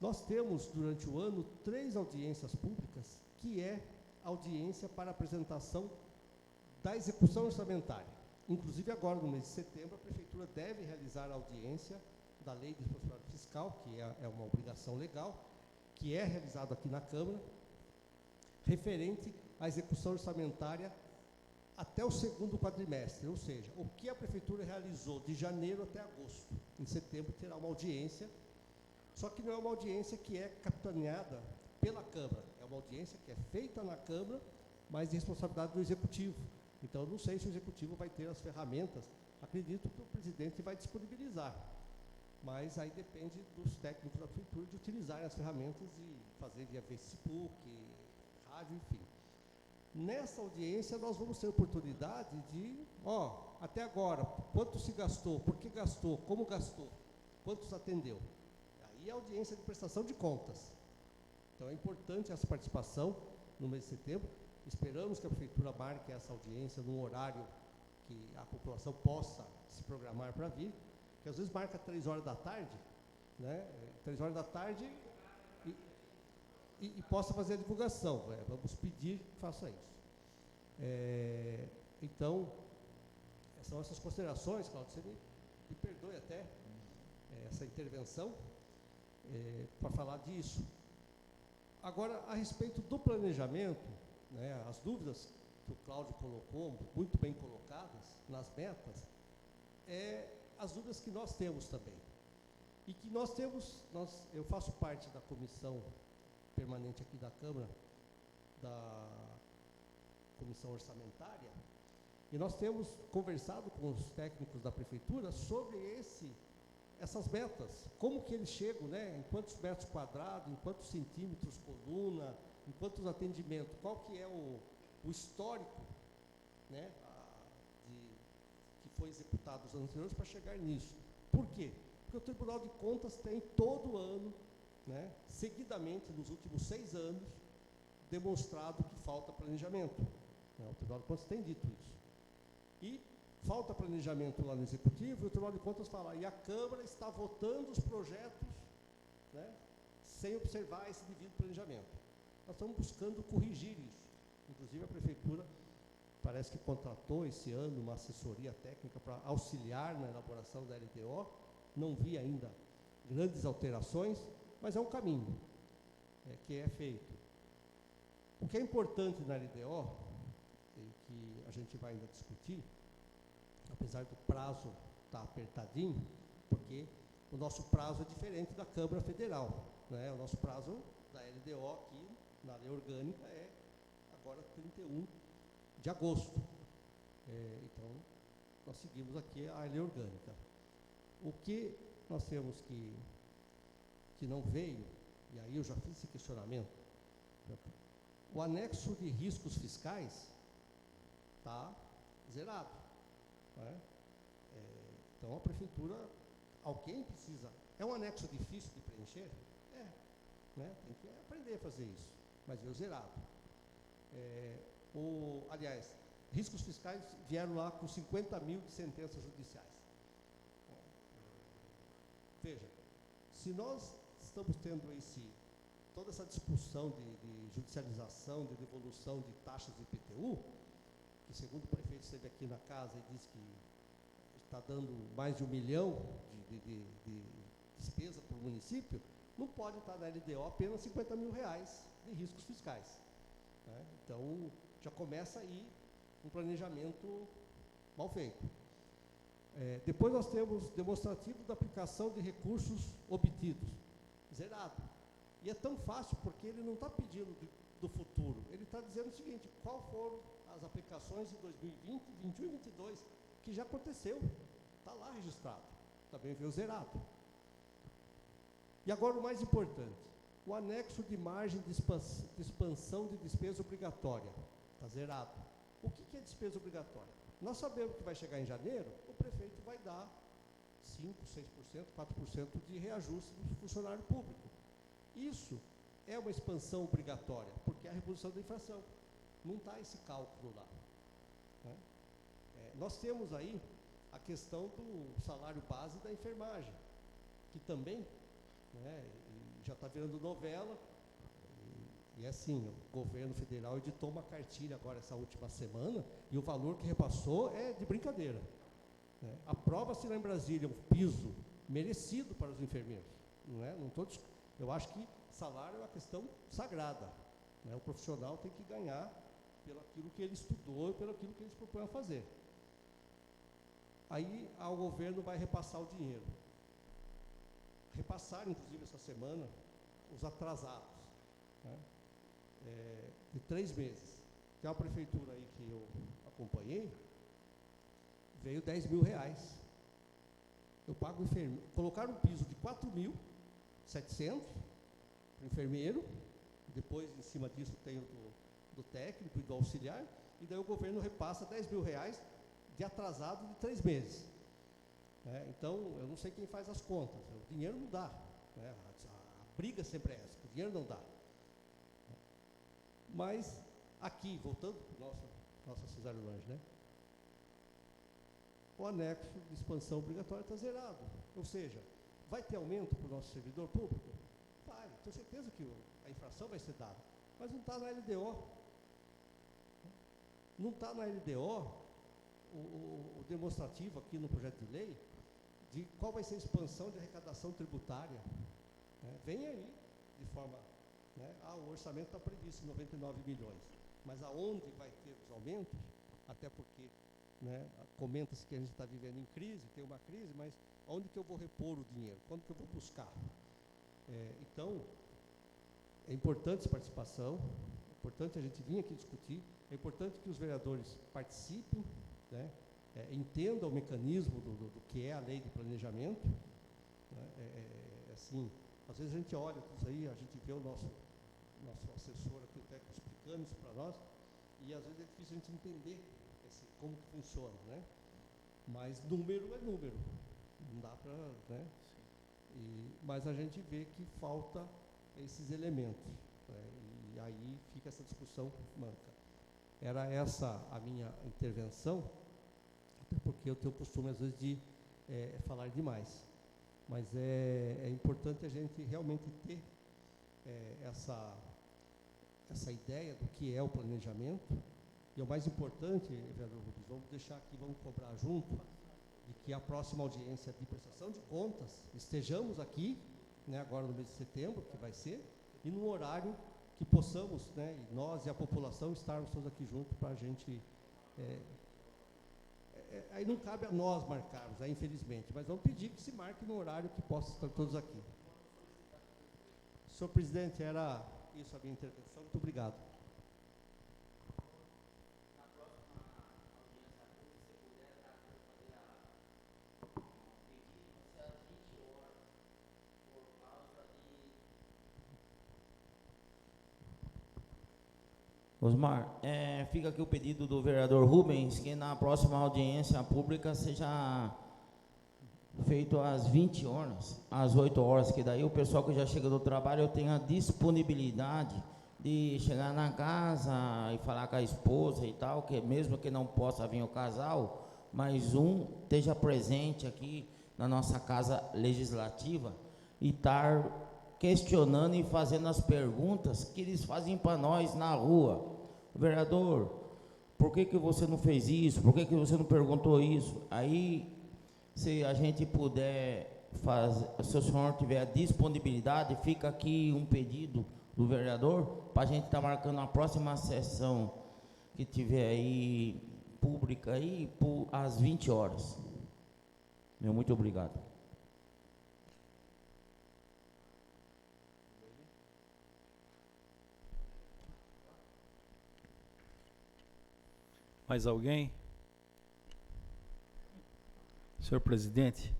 Nós temos, durante o ano, 3 audiências públicas, que é audiência para apresentação da execução orçamentária. Inclusive, agora, no mês de setembro, a Prefeitura deve realizar a audiência da Lei de Responsabilidade Fiscal, que é uma obrigação legal, que é realizado aqui na Câmara, referente à execução orçamentária até o 2º quadrimestre, ou seja, o que a Prefeitura realizou de janeiro até agosto. Em setembro terá uma audiência, só que não é uma audiência que é capitaneada pela Câmara, é uma audiência que é feita na Câmara, mas de responsabilidade do Executivo. Então, eu não sei se o Executivo vai ter as ferramentas, acredito que o presidente vai disponibilizar, mas aí depende dos técnicos da Prefeitura de utilizarem as ferramentas e fazer via Facebook, rádio, enfim. Nessa audiência, nós vamos ter oportunidade de, até agora, quanto se gastou, por que gastou, como gastou, quantos atendeu. Aí é a audiência de prestação de contas. Então, é importante essa participação no mês de setembro. Esperamos que a Prefeitura marque essa audiência num horário que a população possa se programar para vir, que às vezes marca 3 horas da tarde, né? 3 horas da tarde e possa fazer a divulgação. Vamos pedir que faça isso. Então, são essas considerações, Cláudio, você me perdoe até essa intervenção para falar disso. Agora, a respeito do planejamento, né, as dúvidas que o Cláudio colocou, muito bem colocadas nas metas, as dúvidas que nós temos também. E que nós temos, eu faço parte da comissão permanente aqui da Câmara, da comissão orçamentária, e nós temos conversado com os técnicos da Prefeitura sobre essas metas, como que eles chegam, né, em quantos metros quadrados, em quantos centímetros coluna, em quantos atendimentos, qual que é o histórico, né, que foi executado nos anos anteriores para chegar nisso. Por quê? Porque o Tribunal de Contas tem todo ano, né, seguidamente, nos últimos 6 anos, demonstrado que falta planejamento. Né, o Tribunal de Contas tem dito isso. E falta planejamento lá no Executivo, e o Tribunal de Contas fala, e a Câmara está votando os projetos, né, sem observar esse devido planejamento. Nós estamos buscando corrigir isso. Inclusive, a Prefeitura parece que contratou esse ano uma assessoria técnica para auxiliar na elaboração da LDO. Não vi ainda grandes alterações, mas é um caminho que é feito. O que é importante na LDO, e que a gente vai ainda discutir, apesar do prazo estar apertadinho, porque o nosso prazo é diferente da Câmara Federal, né? O nosso prazo da LDO aqui, na lei orgânica, é agora 31 de agosto. Então, nós seguimos aqui a lei orgânica. O que nós temos que não veio, e aí eu já fiz esse questionamento, o anexo de riscos fiscais está zerado. Né? Então, a Prefeitura, alguém precisa... É um anexo difícil de preencher? Né? Tem que aprender a fazer isso, mas veio zerado. Aliás, riscos fiscais vieram lá com 50 mil de sentenças judiciais. Veja, se nós estamos tendo toda essa discussão de judicialização, de devolução de taxas de IPTU, que segundo o prefeito esteve aqui na casa e disse que está dando mais de 1 milhão de despesa para o município, não pode estar na LDO apenas 50 mil reais de riscos fiscais. Né? Então, já começa aí um planejamento mal feito. Depois nós temos demonstrativo da aplicação de recursos obtidos, zerado. E é tão fácil porque ele não está pedindo do futuro, ele está dizendo o seguinte, qual foram as aplicações de 2020, 2021 e 2022, que já aconteceu, está lá registrado, também veio zerado. E agora o mais importante, o anexo de margem de expansão de despesa obrigatória, está zerado. O que é despesa obrigatória? Nós sabemos que vai chegar em janeiro, o prefeito vai dar 5%, 6%, 4% de reajuste do funcionário público. Isso é uma expansão obrigatória, porque é a reposição da inflação. Não está esse cálculo lá. Né? Nós temos aí a questão do salário base da enfermagem, que também, né, já está virando novela, e assim, o governo federal editou uma cartilha agora essa última semana, e o valor que repassou é de brincadeira. Né? Aprova-se lá em Brasília um piso merecido para os enfermeiros. Não todos, eu acho que salário é uma questão sagrada. Né? O profissional tem que ganhar pelo aquilo que ele estudou e pelo aquilo que ele se propõe a fazer. Aí o governo vai repassar o dinheiro. Repassaram, inclusive, essa semana, os atrasados, né? De 3 meses. Tem uma prefeitura aí que eu acompanhei, veio 10 mil reais. Eu pago o enfermeiro. Colocaram um piso de 4.700 para o enfermeiro, depois, em cima disso, tem o do técnico e do auxiliar, e daí o governo repassa R$10.000 de atrasado de 3 meses. Então, eu não sei quem faz as contas, o dinheiro não dá, né? A briga sempre é essa, o dinheiro não dá. Mas, aqui, voltando para nossa Cesário Lange, né? O anexo de expansão obrigatória está zerado, ou seja, vai ter aumento para o nosso servidor público? Vai, tenho certeza que a infração vai ser dada, mas não está na LDO. Não está na LDO o demonstrativo aqui no projeto de lei de qual vai ser a expansão de arrecadação tributária. Vem aí, de forma... o orçamento está previsto em 99 milhões, mas aonde vai ter os aumentos, até porque comenta-se que a gente está vivendo em crise, tem uma crise, mas aonde que eu vou repor o dinheiro? Quando que eu vou buscar? Então, é importante essa participação, é importante a gente vir aqui discutir, é importante que os vereadores participem, entendam o mecanismo do que é a lei de planejamento. Assim, às vezes a gente olha isso aí, a gente vê o nosso assessor aqui, o técnico, explicando isso para nós, e às vezes é difícil a gente entender como que funciona, mas número é número, não dá para, mas a gente vê que falta esses elementos, e aí fica essa discussão manca. Era essa a minha intervenção, até porque eu tenho o costume às vezes de falar demais, mas é importante a gente realmente ter essa ideia do que é o planejamento. E o mais importante, vereador Rubens, vamos deixar aqui, vamos cobrar junto, de que a próxima audiência de prestação de contas, estejamos aqui, agora no mês de setembro, que vai ser, e num horário que possamos, e nós e a população estarmos todos aqui juntos para a gente... aí não cabe a nós marcarmos, infelizmente, mas vamos pedir que se marque no horário que possa estar todos aqui. Senhor presidente, era isso a minha intervenção. Muito obrigado. Osmar, fica aqui o pedido do vereador Rubens, que na próxima audiência pública seja feito às 20 horas, às 8 horas, que daí o pessoal que já chega do trabalho tenha disponibilidade de chegar na casa e falar com a esposa e tal, que mesmo que não possa vir o casal, mas um esteja presente aqui na nossa casa legislativa e estar questionando e fazendo as perguntas que eles fazem para nós na rua. Vereador, por que você não fez isso? Por que você não perguntou isso? Aí, se a gente puder fazer, se o senhor tiver a disponibilidade, fica aqui um pedido do vereador para a gente estar marcando a próxima sessão que tiver aí pública aí às 20 horas. Muito obrigado. Mais alguém? Senhor presidente,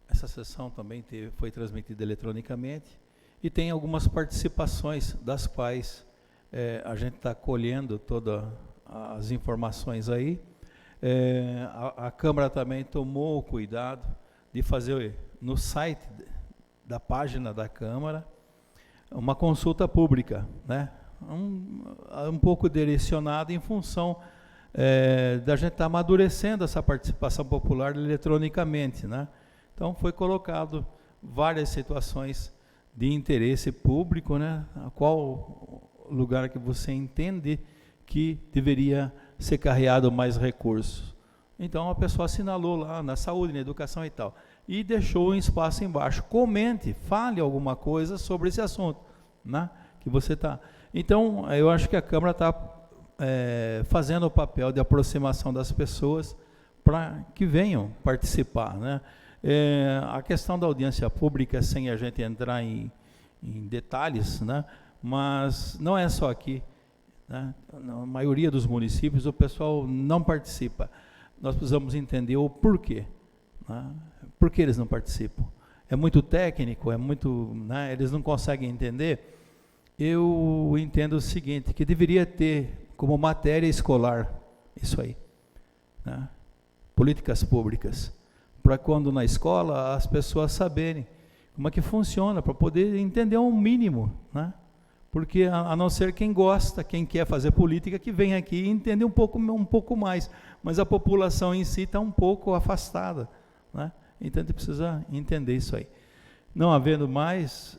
essa sessão também foi transmitida eletronicamente e tem algumas participações das quais a gente está colhendo todas as informações aí. A Câmara também tomou o cuidado de fazer no site da página da Câmara uma consulta pública, um pouco direcionada em função da gente estar amadurecendo essa participação popular eletronicamente, Então foi colocado várias situações de interesse público, a qual lugar que você entende que deveria ser carreado mais recursos. Então a pessoa assinalou lá na saúde, na educação e tal, e deixou um espaço embaixo. Comente, fale alguma coisa sobre esse assunto, que você está. Então eu acho que a Câmara está fazendo o papel de aproximação das pessoas para que venham participar, a questão da audiência pública, sem a gente entrar em detalhes, mas não é só aqui, na maioria dos municípios o pessoal não participa. Nós precisamos entender o porquê, por que eles não participam. É muito técnico, eles não conseguem entender, eu entendo o seguinte, que deveria ter como matéria escolar isso aí, né? Políticas públicas, para quando na escola as pessoas saberem como é que funciona, para poder entender um mínimo, né? Porque a não ser quem gosta, quem quer fazer política, que vem aqui e entende um pouco mais, mas a população em si está um pouco afastada, né? Então a gente precisa entender isso aí. Não havendo mais,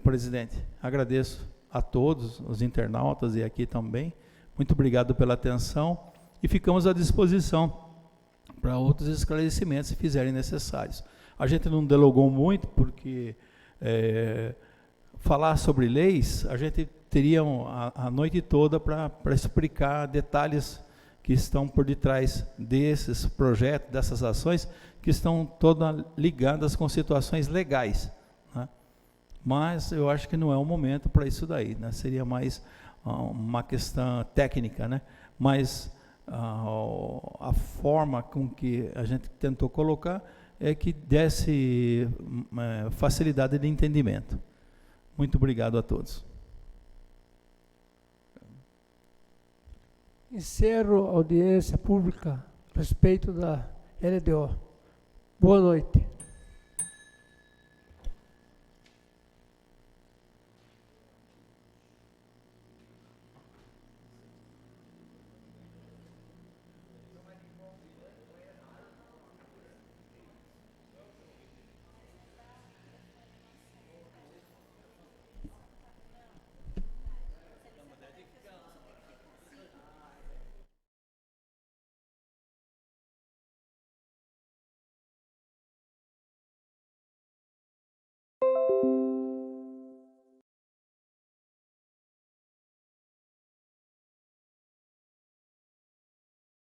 presidente, agradeço a todos os internautas e aqui também, muito obrigado pela atenção e ficamos à disposição para outros esclarecimentos se fizerem necessários. A gente não delogou muito porque falar sobre leis, a gente teria a noite toda para explicar detalhes que estão por detrás desses projetos, dessas ações, que estão todas ligadas com situações legais, né? Mas eu acho que não é o momento para isso daí, né? Seria mais uma questão técnica, né? Mas a forma com que a gente tentou colocar é que desse facilidade de entendimento. Muito obrigado a todos. Encerro a audiência pública a respeito da LDO. Boa noite.